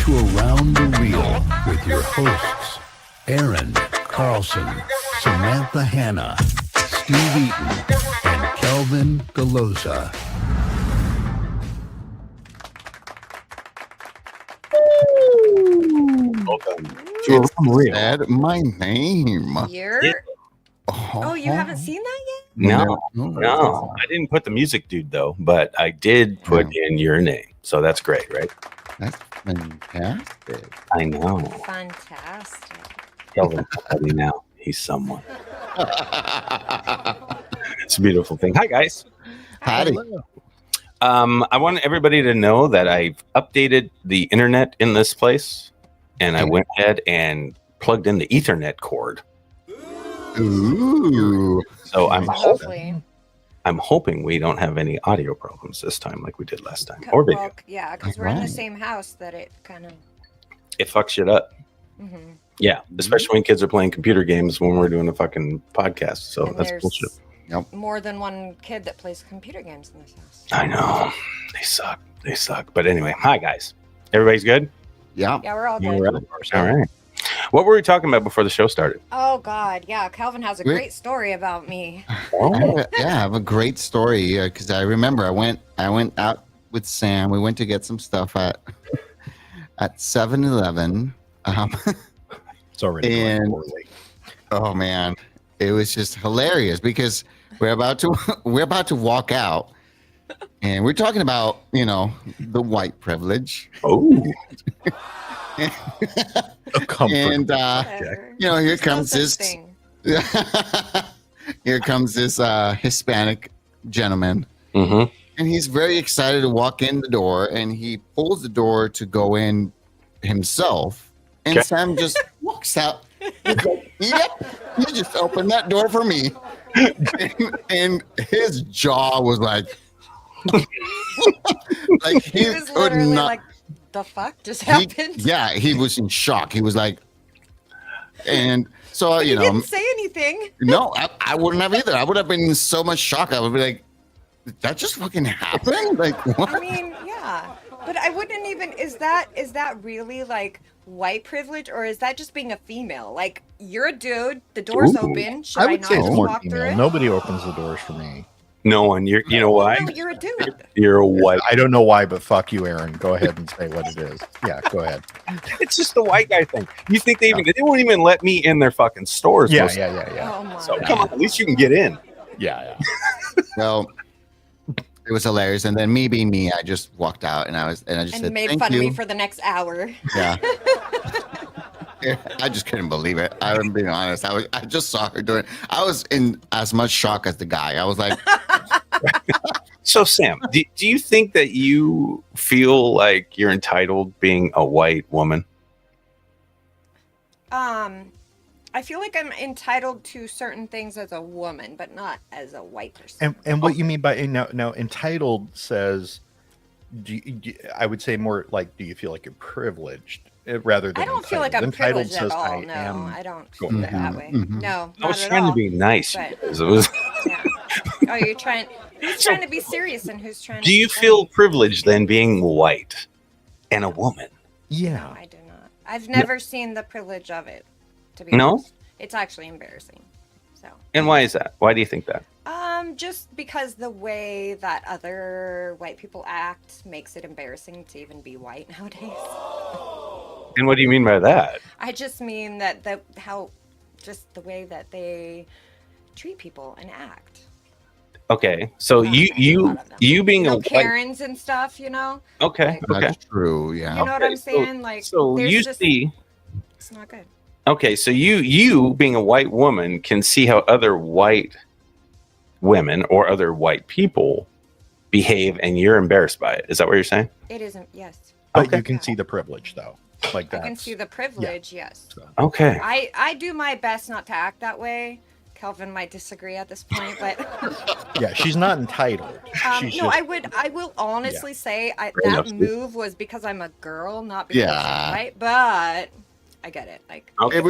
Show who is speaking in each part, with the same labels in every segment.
Speaker 1: to Around the Wheel with your hosts, Aaron Carlson, Samantha Hanna, Steve Eaton, and Kelvin Galoza.
Speaker 2: Welcome.
Speaker 3: It's said my name.
Speaker 4: Oh, you haven't seen that yet?
Speaker 2: No. I didn't put the music dude though, but I did put in your name. So that's great, right?
Speaker 3: That's fantastic.
Speaker 2: I know.
Speaker 4: Fantastic.
Speaker 2: Kelvin's somebody now. He's someone. It's a beautiful thing. Hi, guys.
Speaker 3: Howdy.
Speaker 2: I want everybody to know that I've updated the internet in this place, and I went ahead and plugged in the Ethernet cord.
Speaker 3: Ooh.
Speaker 2: So I'm hoping we don't have any audio problems this time like we did last time. Or video.
Speaker 4: Well, yeah, because we're in the same house that it kind of...
Speaker 2: It fucks shit up.
Speaker 4: Mm-hmm.
Speaker 2: Yeah, especially when kids are playing computer games when we're doing a fucking podcast. So
Speaker 4: And
Speaker 2: that's
Speaker 4: there's
Speaker 2: bullshit.
Speaker 4: more than one kid that plays computer games in this house.
Speaker 2: I know. They suck. But anyway, hi, guys. Everybody's good?
Speaker 3: Yeah.
Speaker 4: Yeah, we're all good.
Speaker 2: All right. What were we talking about before the show started?
Speaker 4: Oh, God. Yeah, Calvin has a great story about me.
Speaker 3: I have a great story because I remember I went out with Sam. We went to get some stuff at 7-Eleven.
Speaker 5: It's already
Speaker 3: and oh man, it was just hilarious because we're about to walk out, and we're talking about the white privilege.
Speaker 2: Oh.
Speaker 3: And here comes this here comes this Hispanic gentleman,
Speaker 2: Mm-hmm.
Speaker 3: and he's very excited to walk in the door, and he pulls the door to go in himself, and
Speaker 2: Okay.
Speaker 3: Sam just walks out. He's like, yep, you just opened that door for me. and his jaw was like
Speaker 4: He was literally like, the fuck just happened?
Speaker 3: He was in shock. He was like, and so,
Speaker 4: He didn't say anything.
Speaker 3: No, I wouldn't have either. I would have been in so much shock. I would be like, did that just fucking happened? Like, what?
Speaker 4: I mean, yeah. But I wouldn't even, is that really like white privilege, or is that just being a female? Like, you're a dude, the door's open. Should I
Speaker 5: would
Speaker 4: not
Speaker 5: say it's
Speaker 4: just
Speaker 5: more
Speaker 4: walk through
Speaker 5: female.
Speaker 4: it?
Speaker 5: Nobody opens the doors for me.
Speaker 2: No one. You know why?
Speaker 4: No, you're a dude.
Speaker 2: You're a white.
Speaker 5: I don't know why, but fuck you, Aaron. Go ahead and say what it is. Yeah, go ahead.
Speaker 2: It's just the white guy thing. You think they won't even let me in their fucking stores?
Speaker 5: Yeah.
Speaker 4: Oh my
Speaker 2: So
Speaker 4: God.
Speaker 2: come on, at least you can get in.
Speaker 5: Yeah.
Speaker 3: So it was hilarious. And then me being me, I just walked out and I just said,
Speaker 4: made
Speaker 3: thank
Speaker 4: fun
Speaker 3: you.
Speaker 4: of me for the next hour.
Speaker 3: Yeah. I just couldn't believe it. I'm being honest. I just saw her doing it. I was in as much shock as the guy. I was like,
Speaker 2: So Sam, do you think that you feel like you're entitled being a white woman?
Speaker 4: I feel like I'm entitled to certain things as a woman, but not as a white person.
Speaker 5: And what you mean by now entitled says, I would say more like, do you feel like you're privileged rather than
Speaker 4: I don't feel like I'm
Speaker 5: entitled?
Speaker 4: privileged at all.
Speaker 5: I
Speaker 4: No,
Speaker 5: am
Speaker 4: I don't feel it that way.
Speaker 3: mhm.
Speaker 4: No,
Speaker 2: I was
Speaker 4: not at
Speaker 2: trying
Speaker 4: all.
Speaker 2: to be nice.
Speaker 4: But-
Speaker 2: Because it was.
Speaker 4: Yeah. Oh, you're trying. Who's trying to be serious and who's trying?
Speaker 2: Do
Speaker 4: to
Speaker 2: you
Speaker 4: be
Speaker 2: feel
Speaker 4: funny?
Speaker 2: privileged then being white and a woman?
Speaker 5: Yeah.
Speaker 4: I do not. I've never seen the privilege of it. To be
Speaker 2: No?
Speaker 4: honest, it's actually embarrassing. So.
Speaker 2: And why is that? Why do you think that?
Speaker 4: Just because the way that other white people act makes it embarrassing to even be white nowadays.
Speaker 2: And what do you mean by that?
Speaker 4: I just mean that just the way that they treat people and act.
Speaker 2: Okay, so you being a white.
Speaker 4: Karens and stuff,
Speaker 2: Okay, okay.
Speaker 3: that's true. Yeah.
Speaker 4: You know what I'm saying?
Speaker 2: So
Speaker 4: there's
Speaker 2: you
Speaker 4: just,
Speaker 2: see.
Speaker 4: it's not good.
Speaker 2: Okay, so you being a white woman can see how other white women or other white people behave, and you're embarrassed by it. Is that what you're saying?
Speaker 4: It isn't. Yes.
Speaker 5: But
Speaker 2: Okay.
Speaker 5: you can see the privilege, though. Like
Speaker 4: I
Speaker 5: that.
Speaker 4: can see the privilege. Yes.
Speaker 2: Okay.
Speaker 4: I do my best not to act that way. Kelvin might disagree at this point, but
Speaker 5: Yeah, she's not entitled. She's
Speaker 4: no,
Speaker 5: just,
Speaker 4: I will honestly say
Speaker 2: enough,
Speaker 4: that
Speaker 2: Steve.
Speaker 4: move was because I'm a girl, not because I'm white. But I get it. Like,
Speaker 2: Okay.
Speaker 3: It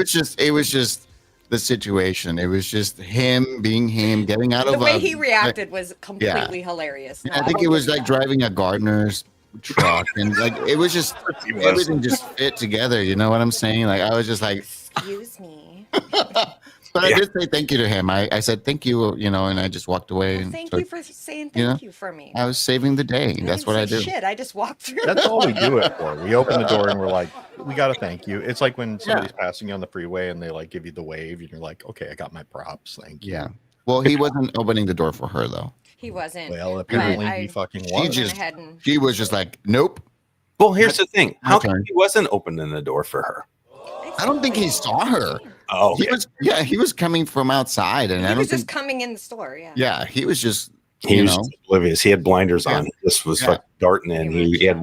Speaker 3: was just the situation. It was just him being him, getting out
Speaker 4: the
Speaker 3: of
Speaker 4: way he reacted was
Speaker 3: yeah.
Speaker 4: completely hilarious. No,
Speaker 3: I think
Speaker 4: will
Speaker 3: it was
Speaker 4: give
Speaker 3: like
Speaker 4: you that.
Speaker 3: driving a gardener's truck, and like it was just
Speaker 2: He was.
Speaker 3: everything just fit together. You know what I'm saying? Like I was just like,
Speaker 4: Excuse me.
Speaker 3: but I
Speaker 2: Yeah.
Speaker 3: did say thank you to him. I said thank you, and I just walked away.
Speaker 4: Well,
Speaker 3: and
Speaker 4: thank
Speaker 3: so
Speaker 4: you for saying
Speaker 3: you know,
Speaker 4: thank you for me.
Speaker 3: I was saving the day.
Speaker 4: I
Speaker 3: That's
Speaker 4: didn't
Speaker 3: what I
Speaker 4: say
Speaker 3: do.
Speaker 4: Shit, I just walked through.
Speaker 5: That's all we do it for. We open the door and we're like, we got to thank you. It's like when somebody's passing you on the freeway and they like give you the wave and you're like, okay, I got my props. Thank you.
Speaker 3: Yeah. Well, he wasn't opening the door for her though.
Speaker 4: He wasn't.
Speaker 5: Well, apparently
Speaker 4: But
Speaker 5: he
Speaker 4: I
Speaker 5: fucking
Speaker 3: She
Speaker 5: was.
Speaker 4: went
Speaker 3: just-
Speaker 4: ahead and
Speaker 3: She was just like, nope.
Speaker 2: Well, here's the thing.
Speaker 3: my
Speaker 2: How come
Speaker 3: turn.
Speaker 2: he wasn't opening the door for her?
Speaker 3: I don't think he saw her.
Speaker 2: Oh,
Speaker 3: He was, he was coming from outside, and I
Speaker 4: He
Speaker 3: don't
Speaker 4: was
Speaker 3: think.
Speaker 4: just coming in the store. Yeah.
Speaker 3: Yeah, he was just,
Speaker 2: he was just oblivious. He had blinders on. He just was
Speaker 3: Yeah.
Speaker 2: fucking darting in.
Speaker 4: Pretty
Speaker 2: He
Speaker 4: much,
Speaker 2: had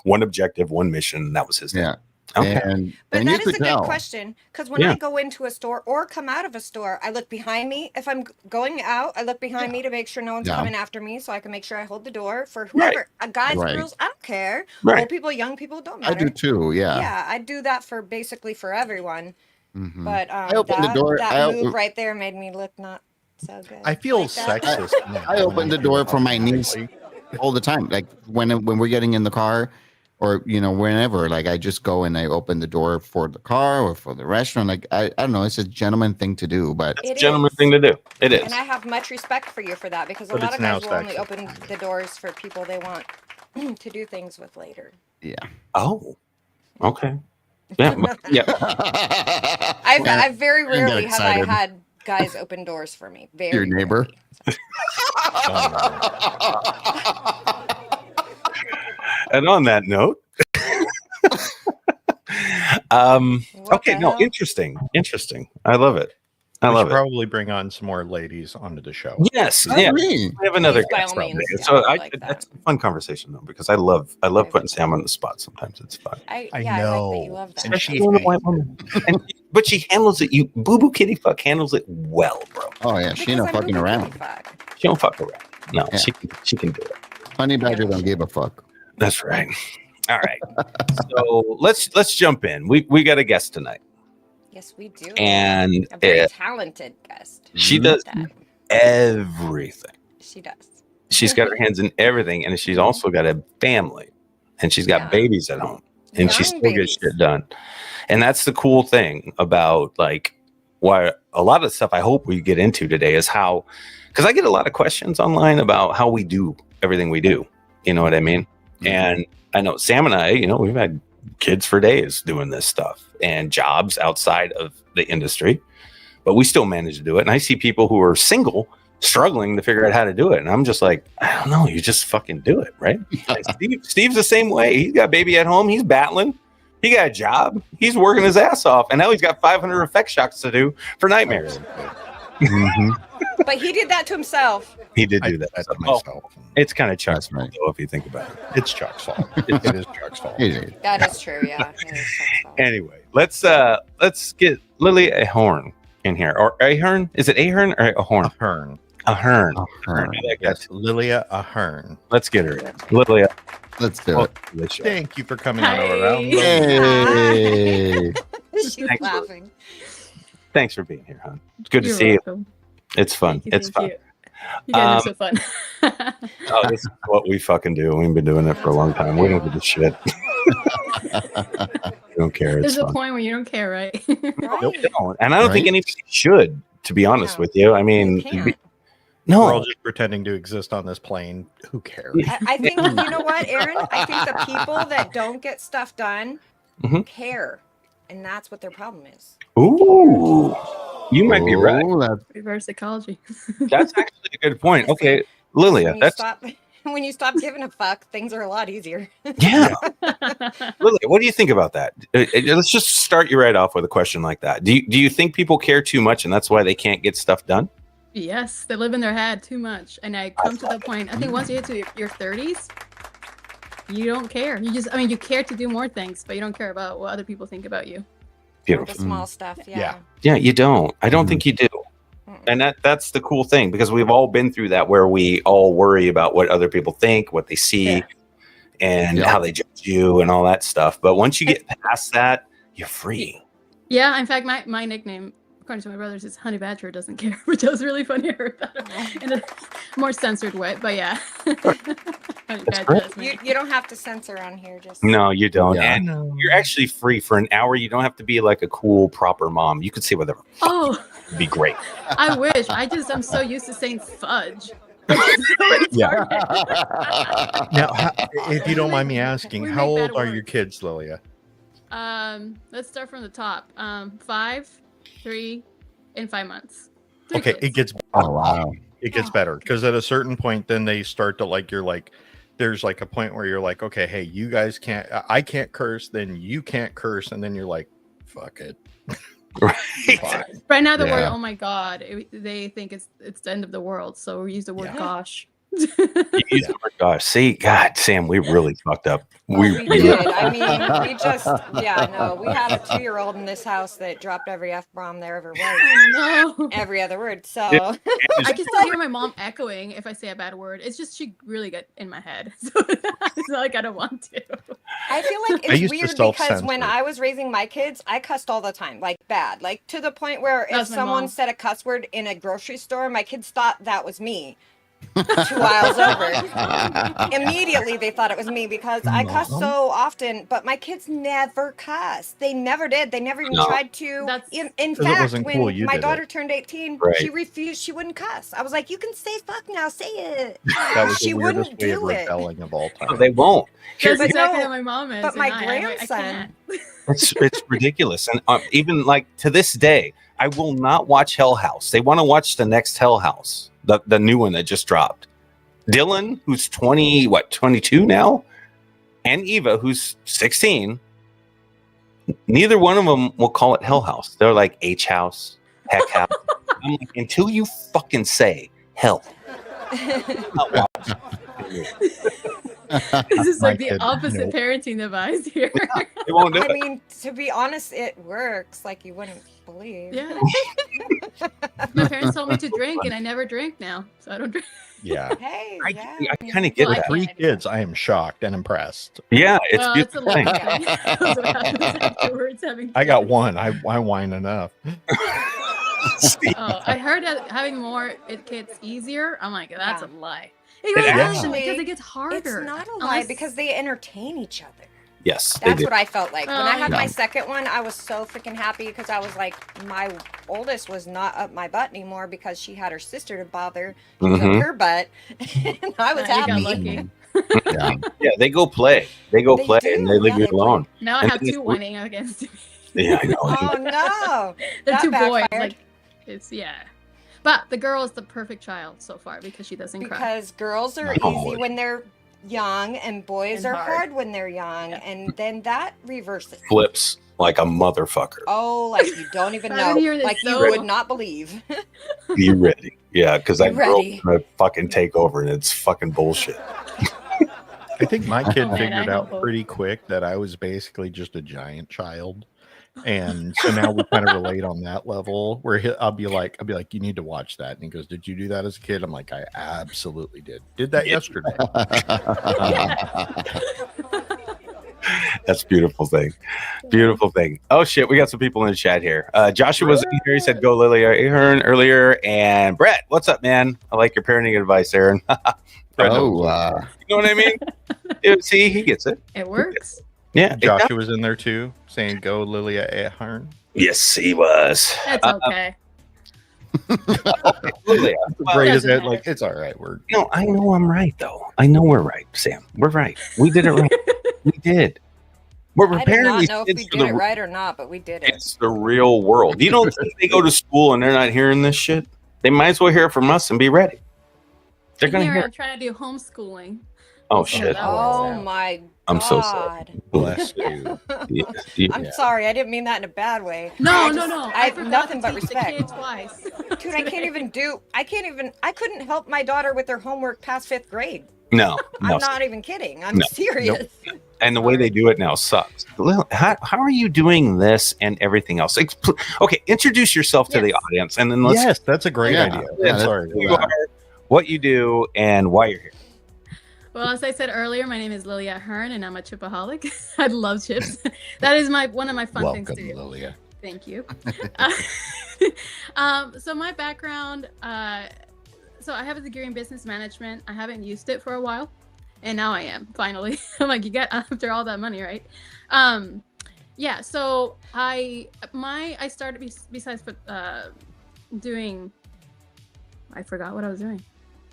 Speaker 2: one objective, one mission, and that was his thing.
Speaker 3: yeah.
Speaker 2: Okay.
Speaker 3: And
Speaker 4: But
Speaker 3: and you
Speaker 4: that is
Speaker 3: could
Speaker 4: a good
Speaker 3: tell.
Speaker 4: question because when
Speaker 2: Yeah.
Speaker 4: I go into a store or come out of a store, I look behind me. If I'm going out, I look behind me to make sure no one's
Speaker 3: Yeah.
Speaker 4: coming after me, so I can make sure I hold the door for whoever. Guys,
Speaker 3: Right.
Speaker 4: girls, I don't care.
Speaker 2: Right.
Speaker 4: Old people, young people, don't
Speaker 3: I
Speaker 4: matter.
Speaker 3: do too. Yeah.
Speaker 4: Yeah, I do that for basically for everyone.
Speaker 3: Mhm.
Speaker 4: But
Speaker 3: I opened the
Speaker 4: that,
Speaker 3: door-
Speaker 4: that
Speaker 3: I
Speaker 4: move
Speaker 3: op-
Speaker 4: right there made me look not so good.
Speaker 5: I feel
Speaker 4: Like that.
Speaker 5: sexist. now
Speaker 3: I
Speaker 5: when
Speaker 3: opened the
Speaker 5: do
Speaker 3: door
Speaker 5: it
Speaker 3: for my niece
Speaker 5: automatically.
Speaker 3: all the time. Like when we're getting in the car, or whenever. Like I just go and I open the door for the car or for the restaurant. Like I don't know. It's a gentleman thing to do, but
Speaker 2: It's a
Speaker 4: It
Speaker 2: gentleman
Speaker 4: is.
Speaker 2: thing to do. It is.
Speaker 4: And I have much respect for you for that because a
Speaker 5: But
Speaker 4: lot
Speaker 5: it's
Speaker 4: of guys
Speaker 5: now
Speaker 4: will only
Speaker 5: sexist.
Speaker 4: open the doors for people they want to do things with later.
Speaker 3: yeah.
Speaker 2: Oh, okay. Yeah, yeah.
Speaker 4: I've very
Speaker 3: Don't get
Speaker 4: rarely have I
Speaker 3: excited.
Speaker 4: had guys open doors for me. Very
Speaker 3: Your neighbor?
Speaker 4: rarely.
Speaker 2: And on that note,
Speaker 4: What
Speaker 2: okay,
Speaker 4: the
Speaker 2: no,
Speaker 4: hell?
Speaker 2: interesting. I love it. I
Speaker 5: We
Speaker 2: love
Speaker 5: should
Speaker 2: it.
Speaker 5: probably bring on some more ladies onto the show.
Speaker 2: Yes,
Speaker 3: I
Speaker 2: yeah.
Speaker 3: agree.
Speaker 2: We have another
Speaker 4: Please, by
Speaker 2: guest
Speaker 4: all
Speaker 2: probably.
Speaker 4: means.
Speaker 2: So
Speaker 4: Yeah, I
Speaker 2: I,
Speaker 4: like that.
Speaker 2: that's a fun conversation though because I love putting Sam on the spot. Sometimes it's fun.
Speaker 5: I
Speaker 4: I like that
Speaker 5: know.
Speaker 4: you love that.
Speaker 5: And
Speaker 2: Especially
Speaker 5: she's
Speaker 2: when a
Speaker 5: paying
Speaker 2: white woman. But she handles it. You boo boo kitty fuck handles it well, bro.
Speaker 3: Oh yeah, she ain't no
Speaker 4: Because I'm
Speaker 3: fucking
Speaker 4: boo-boo
Speaker 3: around.
Speaker 4: kitty fuck.
Speaker 2: She don't fuck around. No,
Speaker 3: Yeah.
Speaker 2: she can do it.
Speaker 3: Honey Badger don't give a fuck.
Speaker 2: That's right. All right. So let's jump in. We got a guest tonight,
Speaker 4: Yes, we do.
Speaker 2: and
Speaker 4: A very talented guest.
Speaker 2: she
Speaker 3: Mhm.
Speaker 2: does
Speaker 4: That
Speaker 2: everything.
Speaker 4: she does.
Speaker 2: She's got her hands in everything, and she's also got a family, and she's got
Speaker 4: Yeah.
Speaker 2: babies at home, and she
Speaker 4: Young
Speaker 2: still
Speaker 4: babies.
Speaker 2: gets shit done. And that's the cool thing about like why a lot of the stuff I hope we get into today is how, because I get a lot of questions online about how we do everything we do. You know what I mean?
Speaker 3: Mhm.
Speaker 2: And I know Sam and I, we've had kids for days doing this stuff and jobs outside of the industry, but we still manage to do it. And I see people who are single struggling to figure out how to do it. And I'm just like, I don't know, you just fucking do it, right? And Steve's the same way. He's got a baby at home. He's battling. He got a job. He's working his ass off. And now he's got 500 effect shots to do for nightmares.
Speaker 3: Mhm.
Speaker 4: But he did that to himself.
Speaker 2: He did
Speaker 5: I
Speaker 2: do
Speaker 5: did
Speaker 2: that.
Speaker 5: that to
Speaker 2: Well,
Speaker 5: myself.
Speaker 2: it's kind of Chuck's
Speaker 3: That's right.
Speaker 2: fault, though, if you think about it.
Speaker 5: It's Chuck's fault. It is Chuck's fault.
Speaker 3: It is.
Speaker 4: That is true. Yeah. It is Chuck's fault.
Speaker 2: Anyway, let's get Lilia A'Hearn in here. Or A'Hearn? Is it A'Hearn or A'Hearn?
Speaker 5: A'Hearn.
Speaker 2: A'Hearn.
Speaker 3: A'Hearn.
Speaker 5: Yes, Lilia A'Hearn.
Speaker 2: Let's get her in. Lilia,
Speaker 3: Let's do it.
Speaker 2: welcome to the show.
Speaker 5: Thank you for coming
Speaker 6: Hi.
Speaker 5: on around.
Speaker 3: Hey.
Speaker 4: She's
Speaker 2: Thanks.
Speaker 4: laughing.
Speaker 2: Thanks for being here, hon. It's good to
Speaker 6: You're
Speaker 2: see you.
Speaker 6: welcome.
Speaker 2: It's fun.
Speaker 6: Thank you,
Speaker 2: It's
Speaker 6: thank
Speaker 2: fun.
Speaker 6: You guys are so fun.
Speaker 2: Oh, this is what we fucking do. We've been doing it for a long time. We don't give a shit. We don't care. It's
Speaker 6: There's a
Speaker 2: fun.
Speaker 6: point where you don't care, right?
Speaker 2: Nope,
Speaker 4: Right.
Speaker 2: no. And I don't think
Speaker 3: Right?
Speaker 2: anybody should, to be honest
Speaker 4: No.
Speaker 2: with you. I mean,
Speaker 4: You can't.
Speaker 5: We're all
Speaker 2: no.
Speaker 5: just pretending to exist on this plane. Who cares?
Speaker 4: I think you know what, Aaron? I think the people that don't get stuff done
Speaker 2: Mhm.
Speaker 4: care, and that's what their problem is.
Speaker 2: Ooh, you might be right.
Speaker 3: Oh, that's
Speaker 6: Reverse psychology.
Speaker 2: That's actually a good point.
Speaker 4: Honestly,
Speaker 2: Okay, Lilia,
Speaker 4: When you
Speaker 2: that's
Speaker 4: stop, when you stop giving a fuck, things are a lot easier.
Speaker 2: yeah. Lilia, what do you think about that? Let's just start you right off with a question like that. Do you think people care too much, and that's why they can't get stuff done?
Speaker 6: Yes, they live in their head too much. And I come to the point, I think once you get to your 30s, you don't care. You care to do more things, but you don't care about what other people think about you.
Speaker 4: The
Speaker 2: Beautiful.
Speaker 4: small stuff, yeah.
Speaker 2: Yeah, you don't. I don't
Speaker 3: Mhm.
Speaker 2: think you do.
Speaker 4: Mm-mm.
Speaker 2: And that's the cool thing because we've all been through that where we all worry about what other people think, what they see,
Speaker 6: Yeah.
Speaker 2: and
Speaker 3: Yeah.
Speaker 2: how they judge you and all that stuff. But once you get past that, you're free.
Speaker 6: Yeah, in fact, my nickname according to my brothers, it's honey badger doesn't care, which was really funny. I heard that in a more censored way, but yeah. Honey badger
Speaker 2: great.
Speaker 6: does
Speaker 4: You,
Speaker 6: make-
Speaker 4: you don't have to censor on here. Just
Speaker 2: No, you don't.
Speaker 3: Yeah.
Speaker 2: And you're actually free for an hour. You don't have to be like a cool, proper mom. You could say whatever.
Speaker 6: Oh,
Speaker 2: It'd be great.
Speaker 6: I wish. I'm so used to saying fudge.
Speaker 5: Yeah.
Speaker 6: Retarded.
Speaker 5: Now, if you don't mind me asking,
Speaker 6: We
Speaker 5: how
Speaker 6: make
Speaker 5: old
Speaker 6: bad
Speaker 5: are your
Speaker 6: words.
Speaker 5: kids, Lilia?
Speaker 6: Let's start from the top. 5, 3, and 5 months. 3
Speaker 5: Okay,
Speaker 6: kids.
Speaker 5: it gets
Speaker 3: Oh wow.
Speaker 5: better because at a certain point, then they start to like you're like. There's like a point where you're like, okay, hey, you guys can't. I can't curse, then you can't curse, and then you're like, fuck it.
Speaker 2: Right.
Speaker 5: Fine.
Speaker 6: Right now, the word
Speaker 3: Yeah.
Speaker 6: "oh my god," they think it's the end of the world, so we use the word
Speaker 5: Yeah.
Speaker 6: "gosh."
Speaker 2: You use the word gosh. See, God, Sam, we really fucked up.
Speaker 4: we did. I mean, we just, yeah, no. We had a 2-year-old in this house that dropped every F-bomb there ever was.
Speaker 6: Oh no!
Speaker 4: Every other word. So
Speaker 6: I can still hear my mom echoing if I say a bad word. It's just she really got in my head, so it's not like I don't want to.
Speaker 4: I feel like
Speaker 5: I
Speaker 4: it's
Speaker 5: used to
Speaker 4: weird because when
Speaker 5: self-censor.
Speaker 4: I was raising my kids, I cussed all the time, like bad, like to the point where if
Speaker 6: That's my
Speaker 4: someone
Speaker 6: mom.
Speaker 4: said a cuss word in a grocery store, my kids thought that was me. 2 aisles over. Immediately they thought it was me because I cuss so often, but my kids never cuss. They never did. They never even
Speaker 2: No.
Speaker 4: tried to.
Speaker 6: That's-
Speaker 4: In
Speaker 5: 'Cause it
Speaker 4: fact,
Speaker 5: wasn't
Speaker 4: when
Speaker 5: cool, you
Speaker 4: my
Speaker 5: did
Speaker 4: daughter
Speaker 5: it.
Speaker 4: turned 18,
Speaker 2: Right.
Speaker 4: she refused. She wouldn't cuss. I was like, you can say fuck now, say it.
Speaker 5: That was
Speaker 4: She
Speaker 5: the weirdest
Speaker 4: wouldn't
Speaker 5: way of
Speaker 4: do it.
Speaker 5: rebelling of all
Speaker 2: No,
Speaker 5: time.
Speaker 2: they won't.
Speaker 6: That's
Speaker 4: But
Speaker 6: exactly
Speaker 4: no,
Speaker 6: how my mom is.
Speaker 4: but
Speaker 6: and
Speaker 4: my
Speaker 6: I'm like,
Speaker 4: grandson-
Speaker 6: I can't.
Speaker 2: It's ridiculous. And even like to this day, I will not watch Hell House. They want to watch the next Hell House, the new one that just dropped. Dylan, who's 22 now, and Eva, who's 16, neither one of them will call it Hell House. They're like H House, Heck House. I'm like, until you fucking say hell. I'll watch.
Speaker 6: This is
Speaker 5: My
Speaker 6: like the
Speaker 5: kid,
Speaker 6: opposite
Speaker 5: nope.
Speaker 6: parenting device here.
Speaker 2: They won't do
Speaker 4: I
Speaker 2: it.
Speaker 4: mean, to be honest, it works like you wouldn't believe.
Speaker 6: Yeah. My parents told me to drink, and I never drink now, so I don't drink.
Speaker 5: Yeah.
Speaker 4: Hey,
Speaker 2: I
Speaker 4: yeah.
Speaker 2: kind of get
Speaker 6: Well, I
Speaker 2: that.
Speaker 6: can't.
Speaker 5: 3 kids, I am shocked and impressed.
Speaker 2: Yeah, it's
Speaker 6: Well, it's a
Speaker 2: beautiful
Speaker 6: little
Speaker 2: thing.
Speaker 6: thing. That's what happens afterwards. Having
Speaker 5: I got one. I whine enough.
Speaker 6: Oh, I heard that having more it gets easier. I'm like, that's
Speaker 4: Yeah.
Speaker 6: a lie. It really
Speaker 2: It
Speaker 6: doesn't
Speaker 4: actually-
Speaker 6: because it gets harder.
Speaker 4: It's not a lie
Speaker 6: Unless-
Speaker 4: because they entertain each other.
Speaker 2: Yes, they
Speaker 4: That's
Speaker 2: do.
Speaker 4: what I felt like. When
Speaker 6: Oh,
Speaker 4: I had
Speaker 2: yeah.
Speaker 4: my second one, I was so freaking happy because I was like, my oldest was not up my butt anymore because she had her sister to bother. She was
Speaker 2: Mhm.
Speaker 4: up her butt. And I was
Speaker 6: You got
Speaker 4: happy.
Speaker 6: lucky.
Speaker 3: Yeah.
Speaker 2: Yeah, they go play. They go
Speaker 4: They
Speaker 2: play,
Speaker 4: do,
Speaker 2: and they leave
Speaker 4: yeah,
Speaker 2: you
Speaker 4: they play.
Speaker 2: alone.
Speaker 6: Now I
Speaker 2: And
Speaker 6: have
Speaker 2: then
Speaker 6: 2
Speaker 2: it's-
Speaker 6: whining against me.
Speaker 2: Yeah, I know.
Speaker 4: Oh no.
Speaker 6: They're
Speaker 4: That
Speaker 6: 2 boys.
Speaker 4: backfired.
Speaker 6: Like, it's yeah. But the girl is the perfect child so far because she doesn't cry.
Speaker 4: Because girls are
Speaker 2: No.
Speaker 4: easy when they're young and boys
Speaker 6: And
Speaker 4: are
Speaker 6: hard.
Speaker 4: hard when they're young.
Speaker 6: Yeah.
Speaker 4: And then that reverses.
Speaker 2: Flips like a motherfucker.
Speaker 4: Oh, like you don't even
Speaker 6: I've
Speaker 4: know.
Speaker 6: been hearing this
Speaker 4: Like you
Speaker 6: so-
Speaker 4: would not believe.
Speaker 2: You ready? Yeah, because that
Speaker 4: You
Speaker 2: girl's
Speaker 4: ready?
Speaker 2: gonna fucking take over, and it's fucking bullshit.
Speaker 5: I think my kid
Speaker 6: Oh, man,
Speaker 5: figured
Speaker 6: I
Speaker 5: out
Speaker 6: hope.
Speaker 5: pretty quick that I was basically just a giant child. And so now we kind of relate on that level where I'll be like, you need to watch that. And he goes, did you do that as a kid? I'm like, I absolutely did. Did that yesterday.
Speaker 2: That's a beautiful thing. Beautiful thing. Oh shit, we got some people in the chat here. Joshua was in here. He said, "Go Lilia A'Hearn" earlier. And Brett, what's up, man? I like your parenting advice, Aaron. Brett knows. You know what I mean? Dude, see, he gets it.
Speaker 6: It works.
Speaker 2: Yeah. it does.
Speaker 5: Joshua was in there too, saying, go Lilia A'Hearn.
Speaker 2: Yes, he was.
Speaker 6: That's okay.
Speaker 2: Lilia.
Speaker 5: Great as
Speaker 6: doesn't
Speaker 5: it,
Speaker 6: matter.
Speaker 5: like, it's all right. We're
Speaker 2: No, I know I'm right though. I know we're right, Sam. We're right. We did it right. We did. We're
Speaker 4: I do
Speaker 2: preparing
Speaker 4: not
Speaker 2: these
Speaker 4: know if
Speaker 2: kids
Speaker 4: we
Speaker 2: for
Speaker 4: did
Speaker 2: the
Speaker 4: it right or not, but we did it.
Speaker 2: It's the real world. You don't think they go to school and they're not hearing this shit? They might as well hear it from us and be ready. They're gonna
Speaker 6: Here
Speaker 2: hear.
Speaker 6: I'm trying to do homeschooling.
Speaker 2: Oh
Speaker 6: Yeah,
Speaker 2: shit!
Speaker 6: that
Speaker 4: Oh
Speaker 6: was-
Speaker 4: my god.
Speaker 2: I'm so sorry.
Speaker 5: blessed you.
Speaker 2: Yeah.
Speaker 4: I'm sorry. I didn't mean that in a bad way.
Speaker 6: No,
Speaker 4: I
Speaker 6: no,
Speaker 4: just-
Speaker 6: no.
Speaker 4: I have
Speaker 6: forgot
Speaker 4: nothing
Speaker 6: to
Speaker 4: but
Speaker 6: teach the
Speaker 4: respect.
Speaker 6: kid twice.
Speaker 4: Dude, I couldn't help my daughter with her homework past 5th grade.
Speaker 2: No,
Speaker 4: I'm
Speaker 2: no.
Speaker 4: not even kidding. I'm
Speaker 2: No.
Speaker 4: serious.
Speaker 2: And the way they do it now sucks. Lil, how are you doing this and everything else? Okay, introduce yourself to the
Speaker 6: Yes.
Speaker 2: audience, and then let's
Speaker 5: Yes, that's a great
Speaker 3: Yeah.
Speaker 5: idea.
Speaker 3: Yeah,
Speaker 5: I'm sorry.
Speaker 2: who you are, what you do, and why you're here.
Speaker 6: Well, as I said earlier, my name is Lilia A'Hearn, and I'm a chipaholic. I love chips. That is one of my fun things to
Speaker 3: Welcome,
Speaker 6: do.
Speaker 3: Lilia.
Speaker 6: Thank you. So my background, so I have a degree in business management. I haven't used it for a while, and now I am finally. I'm like, you get after all that money, right? Yeah. So I started besides doing. I forgot what I was doing.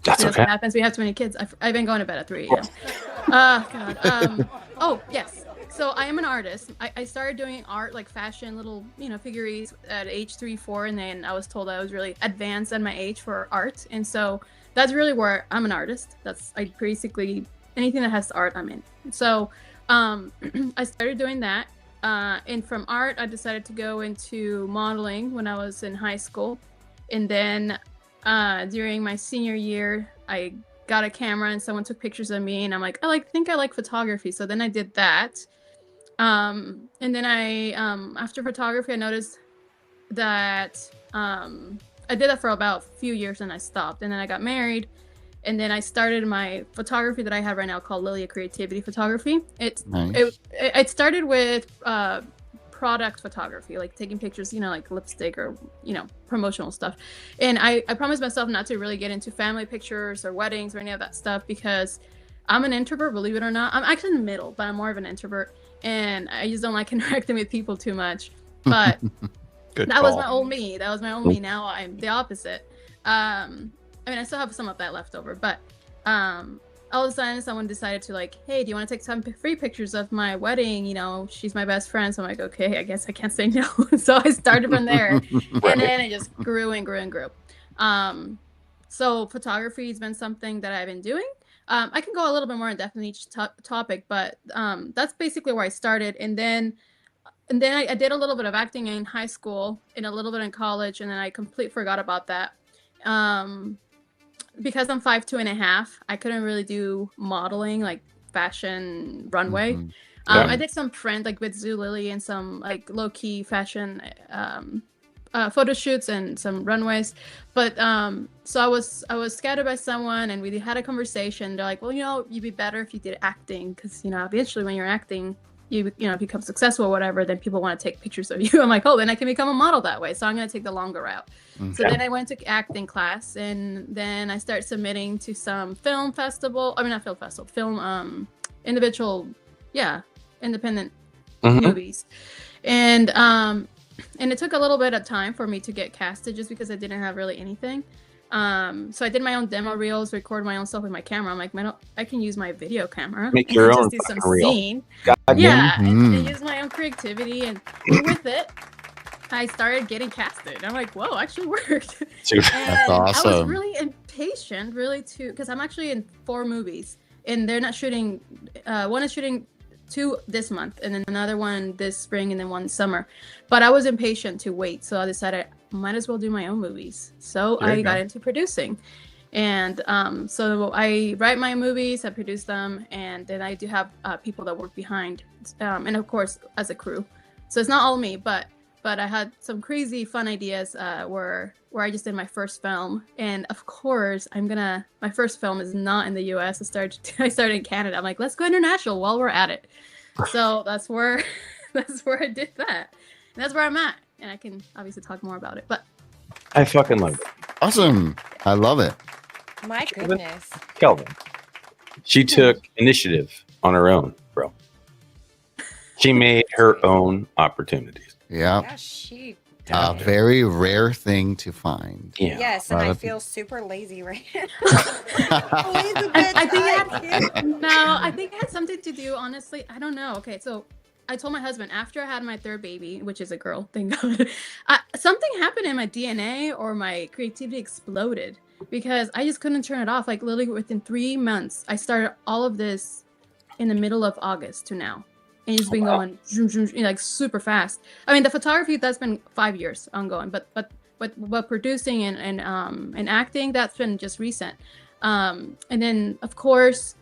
Speaker 2: That's
Speaker 6: That's
Speaker 2: okay.
Speaker 6: what happens. We have too many kids. I've been going to bed at 3 a.m. God. Oh yes. So I am an artist. I started doing art, like fashion, little figurines at age 3, 4, and then I was told I was really advanced at my age for art, and so that's really where I'm an artist. I basically anything that has art, I'm in. So I started doing that, and from art, I decided to go into modeling when I was in high school, and then during my senior year, I got a camera and someone took pictures of me, and I'm like, I think I like photography. So then I did that. And then I after photography, I noticed that I did that for about a few years and I stopped. And then I got married, and then I started my photography that I have right now called Lilia Creativity Photography.
Speaker 3: Nice.
Speaker 6: It started with product photography, like taking pictures, like lipstick or promotional stuff. And I promised myself not to really get into family pictures or weddings or any of that stuff because I'm an introvert, believe it or not. I'm actually in the middle, but I'm more of an introvert, and I just don't like interacting with people too much. But that was my old me. That was my old me. Now I'm the opposite. I mean, I still have some of that left over, but all of a sudden someone decided to like, hey, do you want to take some free pictures of my wedding? She's my best friend. So I'm like, okay, I guess I can't say no. So I started from there, and then it just grew and grew and grew. So photography has been something that I've been doing. I can go a little bit more in depth in each topic, but that's basically where I started. And then I did a little bit of acting in high school and a little bit in college, and then I completely forgot about that. Because I'm 5'2.5", I couldn't really do modeling, like fashion runway.
Speaker 3: Mhm.
Speaker 6: I did some print, like with Zulily, and some like low-key fashion photo shoots and some runways. But so I was scouted by someone, and we had a conversation. They're like, well, you'd be better if you did acting, because eventually when you're acting, you become successful or whatever, then people want to take pictures of you. I'm like, oh, then I can become a model that way. So I'm going to take the longer route. So then I went to acting class, and then I started submitting to some film individual, independent movies. And it took a little bit of time for me to get casted just because I didn't have really anything. So I did my own demo reels, record my own stuff with my camera. I'm like, I can use my video camera.
Speaker 2: Make your own
Speaker 6: just do some
Speaker 2: reel.
Speaker 6: scene.
Speaker 2: God
Speaker 6: Yeah,
Speaker 3: Mhm.
Speaker 6: and use my own creativity, and with it, I started getting casted. I'm like, whoa, actually worked.
Speaker 2: Dude,
Speaker 6: And I was
Speaker 3: awesome.
Speaker 6: really impatient, because I'm actually in 4 movies, and they're not shooting. One is shooting 2 this month, and then another one this spring, and then one summer. But I was impatient to wait, so I decided might as well do my own movies. So I got into producing, and so I write my movies, I produce them, and then I do have people that work behind, and of course as a crew. So it's not all me, but I had some crazy fun ideas where I just did my first film, and of course my first film is not in the US. I started in Canada. I'm like, let's go international while we're at it. So that's where I did that. And that's where I'm at, and I can obviously talk more about it. But
Speaker 2: I fucking love it.
Speaker 3: Awesome. I love it.
Speaker 4: My goodness.
Speaker 2: Kelvin. She took initiative on her own, bro. She made her own opportunities.
Speaker 3: Yeah.
Speaker 4: Yeah, she.
Speaker 3: A very rare thing to find.
Speaker 2: Yeah.
Speaker 4: Yes, and
Speaker 3: Lot
Speaker 4: I
Speaker 3: of-
Speaker 4: feel super lazy right now.
Speaker 6: I think it had something to do, honestly. I don't know. Okay, so I told my husband after I had my 3rd baby, which is a girl, thank God, something happened in my DNA, or my creativity exploded, because I just couldn't turn it off. Like literally within 3 months, I started all of this in the middle of August to now. And it's been going zoom, zoom, like super fast. I mean, the photography, that's been 5 years ongoing, but producing and acting, that's been just recent. And then of course,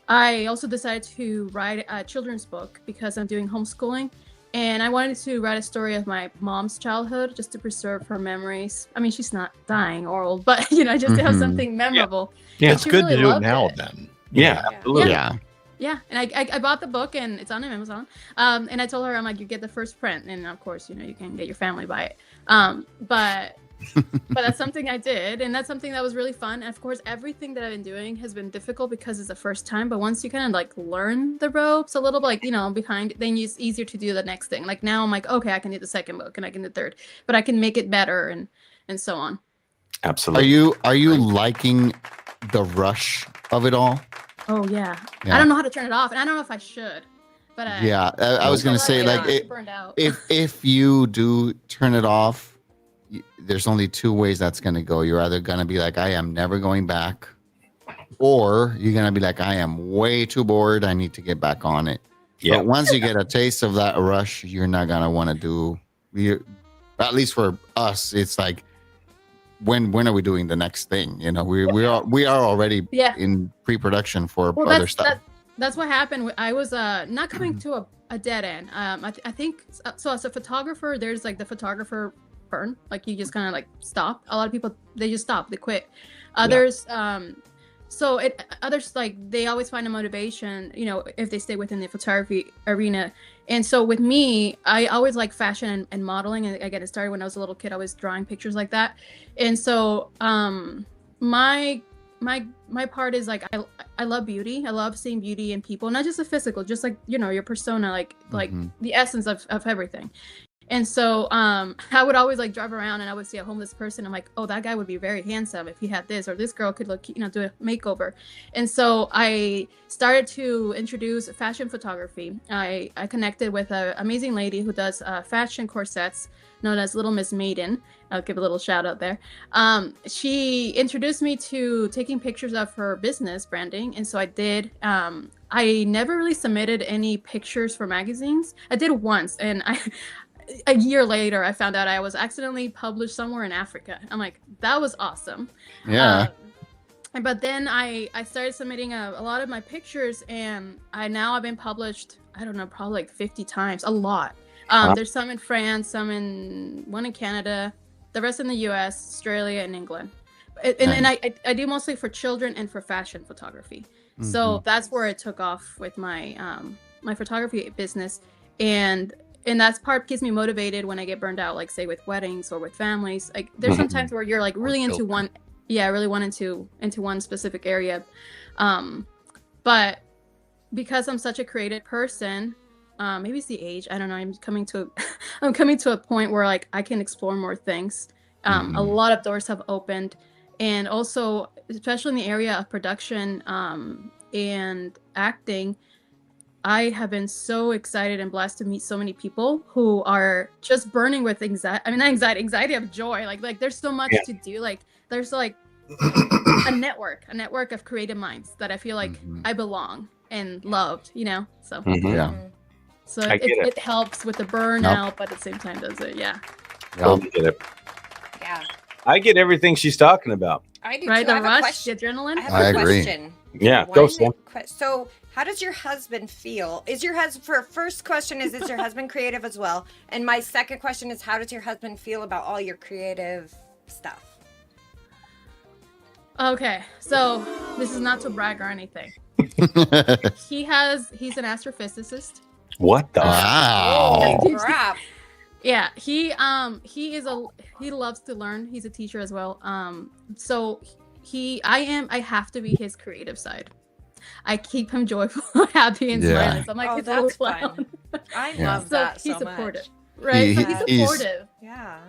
Speaker 6: I also decided to write a children's book because I'm doing homeschooling, and I wanted to write a story of my mom's childhood just to preserve her memories. I mean, she's not dying or old, but just to have something memorable.
Speaker 2: Yeah.
Speaker 5: It's good to do it now then.
Speaker 2: Yeah, absolutely.
Speaker 3: Yeah.
Speaker 6: Yeah, and I bought the book and it's on Amazon. And I told her, I'm like, you get the first print, and of course, you can get your family buy it. But that's something I did, and that's something that was really fun. And of course, everything that I've been doing has been difficult because it's the first time. But once you kind of like learn the ropes a little bit, like behind, then it's easier to do the next thing. Like now, I'm like, okay, I can do the second book and I can do the third, but I can make it better and so on.
Speaker 2: Absolutely.
Speaker 3: Are you liking the rush of it all?
Speaker 6: Oh yeah.
Speaker 3: Yeah.
Speaker 6: I don't know how to turn it off, and I don't know if I should. But
Speaker 3: I was gonna say, like,
Speaker 6: burned out.
Speaker 3: if you do turn it off, there's only two ways that's gonna go. You're either gonna be like, I am never going back, or you're gonna be like, I am way too bored, I need to get back on it.
Speaker 2: Yeah.
Speaker 3: But once you get a taste of that rush, you're not gonna want to do. At least for us, it's like, when are we doing the next thing? We are already in pre-production for other stuff.
Speaker 6: That's what happened. I was not coming to a dead end. I think so. As a photographer, there's like the photographer burn. Like you just kind of like stop. A lot of people, they just stop. They quit. Others, others like they always find a motivation. If they stay within the photography arena. And so with me, I always like fashion and modeling. And again, it started when I was a little kid. I was drawing pictures like that. And so my part is like I love beauty. I love seeing beauty in people, not just the physical, just like your persona, like the essence of everything. And so I would always like drive around and I would see a homeless person. I'm like, oh, that guy would be very handsome if he had this, or this girl could look, do a makeover. And so I started to introduce fashion photography. I connected with an amazing lady who does fashion corsets, known as Little Miss Maiden. I'll give a little shout out there. She introduced me to taking pictures of her business branding. And so I did. I never really submitted any pictures for magazines. I did once, and a year later, I found out I was accidentally published somewhere in Africa. I'm like, that was awesome.
Speaker 3: Yeah.
Speaker 6: But then I started submitting a lot of my pictures, and I've been published, I don't know, probably like 50 times, a lot. There's some in France, one in Canada, the rest in the US, Australia, and England. And I do mostly for children and for fashion photography. So that's where it took off with my my photography business. And that part gets me motivated when I get burned out, like say with weddings or with families. Like there's some times where you're like really into one, into one specific area. But because I'm such a creative person, maybe it's the age, I don't know, I'm coming to a point where like I can explore more things. A lot of doors have opened, and also especially in the area of production and acting, I have been so excited and blessed to meet so many people who are just burning with anxiety. I mean, not anxiety of joy. Like there's so much to do. Like there's like a network of creative minds that I feel like I belong and loved, so so it helps with the burnout, but at the same time does it.
Speaker 2: Totally get it.
Speaker 4: Yeah,
Speaker 2: I get everything she's talking about.
Speaker 4: I do
Speaker 6: right,
Speaker 4: too.
Speaker 6: the rush, the adrenaline.
Speaker 4: I have a
Speaker 3: agree.
Speaker 4: question.
Speaker 2: Yeah, go, Sam.
Speaker 4: So how does your husband feel? First question is your husband creative as well? And my second question is, how does your husband feel about all your creative stuff?
Speaker 6: Okay, so this is not to brag or anything. He's an astrophysicist.
Speaker 2: What the?
Speaker 3: Wow.
Speaker 4: Oh, crap.
Speaker 6: Yeah, he loves to learn. He's a teacher as well. So I have to be his creative side. I keep him joyful, happy, and smiling. So I'm like, it's a little clown.
Speaker 4: I love that so
Speaker 6: he's supportive,
Speaker 4: much.
Speaker 6: right? So he's supportive.
Speaker 4: Yeah.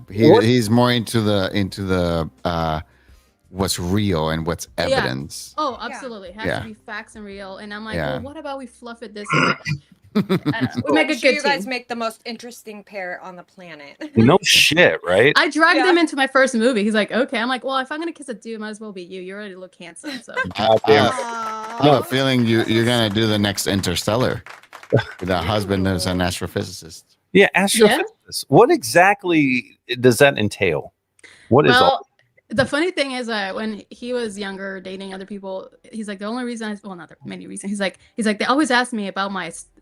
Speaker 3: He's more into the what's real and what's evidence.
Speaker 6: Oh, absolutely. It has to be facts and real. And I'm like, well, what about we fluff it this way? We make a good
Speaker 4: you guys make the most interesting pair on the planet.
Speaker 2: No shit, right?
Speaker 6: I dragged him into my first movie. He's like, okay. I'm like, well, if I'm gonna kiss a dude, it might as well be you. You already look handsome. So
Speaker 3: I have a feeling you're gonna do the next Interstellar with a husband who's an astrophysicist.
Speaker 2: Yeah, astrophysicist. What exactly does that entail? What is all?
Speaker 6: The funny thing is that when he was younger, dating other people, he's like, the only reason not the many reasons. He's like, they always ask me about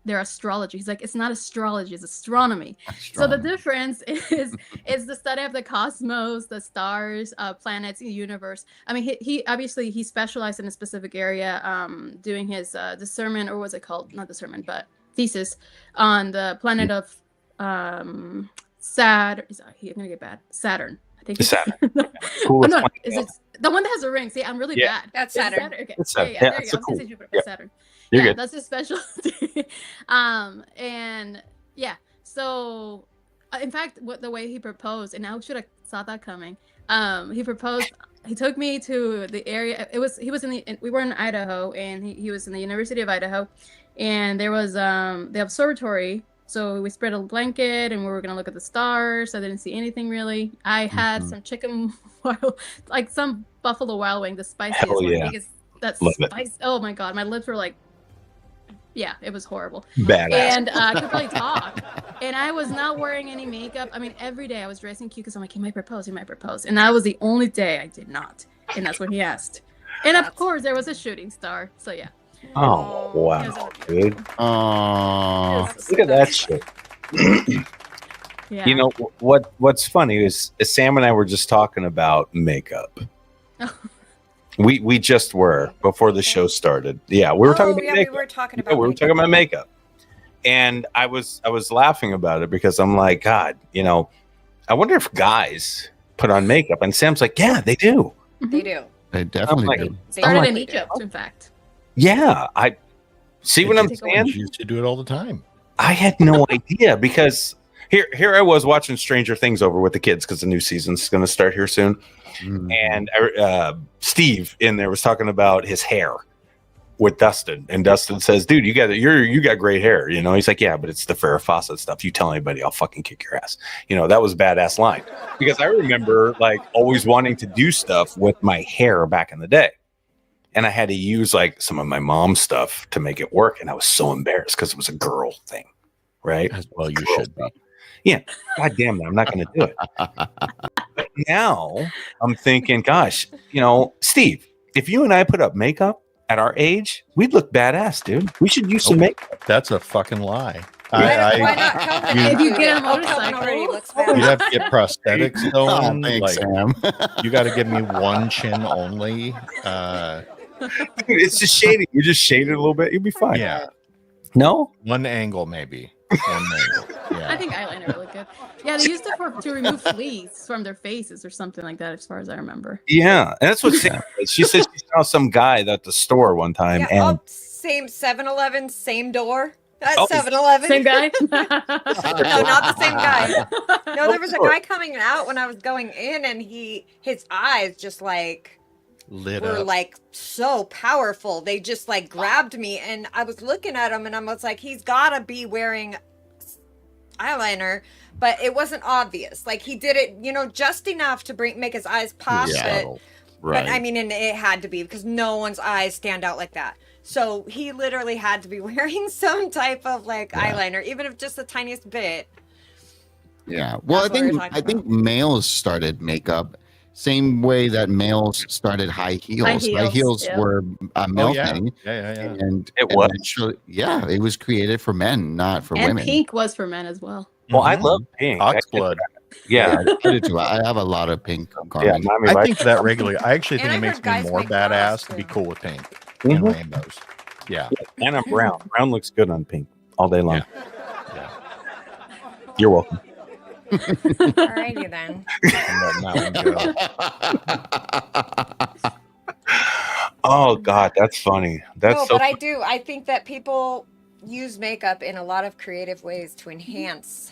Speaker 6: their astrology. He's like, it's not astrology, it's astronomy. So the difference is the study of the cosmos, the stars, planets, the universe. I mean, he obviously he specialized in a specific area, doing his discernment, or what's it called? Not discernment, but thesis on the planet of Saturn. He's gonna get bad. Saturn. I think it's Saturn. Oh, no, is it the one that has a ring? See, I'm really bad.
Speaker 4: That's Saturn.
Speaker 6: Okay.
Speaker 2: It's Saturn.
Speaker 6: Yeah, there you go. Cool. Saturn.
Speaker 2: You're good.
Speaker 6: That's his specialty. And yeah, so in fact, the way he proposed, and I should have saw that coming. He proposed. He took me to the area. We were in Idaho, and he was in the University of Idaho, and there was the observatory. So we spread a blanket and we were going to look at the stars. I didn't see anything really. I had some chicken, like some Buffalo Wild Wing, the spiciest one. Because that spice. Oh my God. My lips were like, yeah, it was horrible.
Speaker 2: Badass.
Speaker 6: And I could really talk. And I was not wearing any makeup. I mean, every day I was dressing cute because I'm like, he might propose. And that was the only day I did not. And that's when he asked. And of course, there was a shooting star. So yeah.
Speaker 2: Oh wow, dude!
Speaker 3: Oh,
Speaker 2: look at that shit.
Speaker 6: Yeah.
Speaker 2: You know what's funny is Sam and I were just talking about makeup. we just were before the show started. Yeah, we were talking about makeup.
Speaker 4: We were talking about
Speaker 2: we were talking about makeup, and I was laughing about it because I'm like, God, you know, I wonder if guys put on makeup, and Sam's like, yeah, they do.
Speaker 4: They do.
Speaker 3: they definitely do.
Speaker 6: Started in Egypt, in fact.
Speaker 2: Yeah, I see what I'm saying.
Speaker 5: Used to do it all the time.
Speaker 2: I had no idea because here I was watching Stranger Things over with the kids because the new season's going to start here soon, and Steve in there was talking about his hair with Dustin, and Dustin says, "Dude, you got great hair." You know, he's like, "Yeah, but it's the Farrah Fawcett stuff. You tell anybody, I'll fucking kick your ass." You know, that was a badass line because I remember like always wanting to do stuff with my hair back in the day. And I had to use like some of my mom's stuff to make it work. And I was so embarrassed because it was a girl thing. Right.
Speaker 5: As well, you should be.
Speaker 2: Yeah. God damn it. I'm not going to do it. But now I'm thinking, gosh, you know, Steve, if you and I put up makeup at our age, we'd look badass, dude. We should use some makeup.
Speaker 5: That's a fucking lie.
Speaker 4: Why not?
Speaker 6: If you get a motorcycle,
Speaker 5: you'd have to get prosthetics done.
Speaker 3: Thanks, Sam.
Speaker 5: You got to give me one chin only.
Speaker 2: It's just shading. You just shade it a little bit. You'll be fine.
Speaker 5: Yeah.
Speaker 2: No?
Speaker 5: One angle, maybe. One angle. Yeah.
Speaker 6: I think eyeliner really good. Yeah, they used it to remove fleas from their faces or something like that, as far as I remember.
Speaker 2: Yeah. And that's what Sam said. She said she saw some guy at the store one time.
Speaker 4: Yeah,
Speaker 2: and
Speaker 4: same 7-Eleven, same door. That's 7-Eleven.
Speaker 6: Same guy?
Speaker 4: No, not the same guy. No, there was a guy coming out when I was going in, and his eyes just like
Speaker 5: lit
Speaker 4: were
Speaker 5: up.
Speaker 4: like so powerful. They just like grabbed me, and I was looking at him, and I was like, he's gotta be wearing eyeliner, but it wasn't obvious. Like he did it, you know, just enough to make his eyes pop.
Speaker 3: Yeah,
Speaker 4: But I mean, and it had to be because no one's eyes stand out like that. So he literally had to be wearing some type of like eyeliner, even if just the tiniest bit.
Speaker 3: Yeah. Well, I think males started makeup same way that males started high heels. High heels were a male thing.
Speaker 5: Yeah.
Speaker 3: And
Speaker 2: it was.
Speaker 3: It was created for men, not for women.
Speaker 6: And pink was for men as well.
Speaker 2: Well, I love pink.
Speaker 5: Oxblood.
Speaker 2: Yeah.
Speaker 3: I have a lot of pink garments.
Speaker 2: Yeah,
Speaker 5: I think that regularly. I actually think
Speaker 4: And
Speaker 5: it
Speaker 4: I
Speaker 5: makes
Speaker 4: heard
Speaker 5: me
Speaker 4: guys
Speaker 5: more
Speaker 4: make
Speaker 5: badass to
Speaker 4: too.
Speaker 5: be cool with pink and rainbows. Yeah.
Speaker 2: And I'm brown. Brown looks good on pink all day long.
Speaker 5: Yeah.
Speaker 2: You're welcome.
Speaker 4: Alrighty then.
Speaker 5: I'm letting that one go.
Speaker 2: Oh God, that's funny. That's
Speaker 4: No,
Speaker 2: so
Speaker 4: but I think that people use makeup in a lot of creative ways to enhance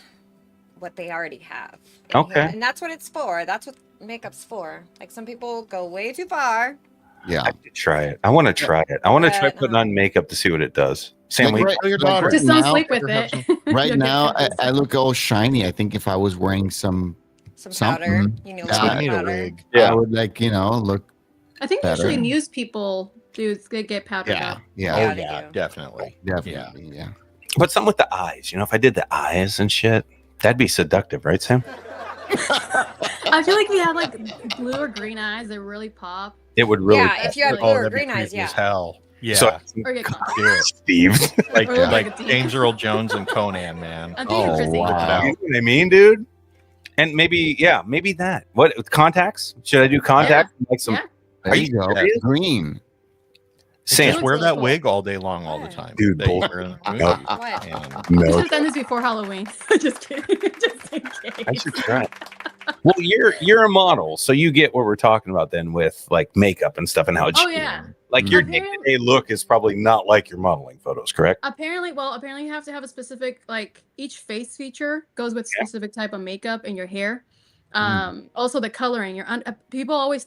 Speaker 4: what they already have.
Speaker 2: Okay.
Speaker 4: And that's what it's for. That's what makeup's for. Like some people go way too far.
Speaker 3: Yeah.
Speaker 2: I should try it. I want to try it. I want to try putting on makeup to see what it does. Sam,
Speaker 3: Like,
Speaker 5: Tell your daughter.
Speaker 6: Just don't
Speaker 3: now-
Speaker 6: sleep with it.
Speaker 3: Right
Speaker 6: You'll
Speaker 3: now,
Speaker 6: get
Speaker 3: I look all shiny. I think if I was wearing
Speaker 4: Some
Speaker 3: Something.
Speaker 4: powder. You know,
Speaker 3: Yeah,
Speaker 4: like
Speaker 5: I need a
Speaker 4: powder.
Speaker 5: wig.
Speaker 3: I would look.
Speaker 6: I think
Speaker 3: better.
Speaker 6: usually news people do get powdered
Speaker 3: Yeah.
Speaker 6: up.
Speaker 3: Yeah.
Speaker 5: Oh,
Speaker 4: they
Speaker 5: yeah,
Speaker 4: do.
Speaker 5: definitely.
Speaker 3: Definitely. Yeah.
Speaker 2: but something with the eyes. You know, if I did the eyes and shit, that'd be seductive, right, Sam?
Speaker 6: I feel like if you have like blue or green eyes, they really pop.
Speaker 2: It would really.
Speaker 4: Yeah, if you had blue or green eyes,
Speaker 5: As
Speaker 4: yeah.
Speaker 5: hell. Yeah.
Speaker 2: So,
Speaker 6: Or get contacts.
Speaker 5: do it.
Speaker 2: Steve.
Speaker 5: Like
Speaker 6: Or
Speaker 5: like
Speaker 6: like a
Speaker 5: James Earl Jones and Conan, man.
Speaker 6: I'm thinking Chrissy.
Speaker 3: wow.
Speaker 2: You know what I mean, dude? And maybe that. What contacts? Should I do contacts? Like some
Speaker 6: Yeah.
Speaker 3: There
Speaker 2: Are
Speaker 3: you
Speaker 2: you
Speaker 3: go.
Speaker 2: serious?
Speaker 3: Green.
Speaker 2: Sam.
Speaker 5: Just wear
Speaker 6: Looks
Speaker 5: that
Speaker 6: cool.
Speaker 5: wig all day long, all the time.
Speaker 2: Dude,
Speaker 5: that you
Speaker 2: bull-
Speaker 5: wear in the
Speaker 2: No.
Speaker 5: movie.
Speaker 4: What?
Speaker 5: And
Speaker 6: We
Speaker 2: No,
Speaker 6: should have done this before Halloween. Just kidding. Just in case.
Speaker 2: I should try. Well, you're a model, so you get what we're talking about then with like makeup and stuff and how it's
Speaker 6: Oh yeah.
Speaker 2: like your
Speaker 6: Apparently-
Speaker 2: day-to-day look is probably not like your modeling photos, correct?
Speaker 6: Apparently you have to have a specific, like, each face feature goes with specific type of makeup in your hair. Also the coloring. People always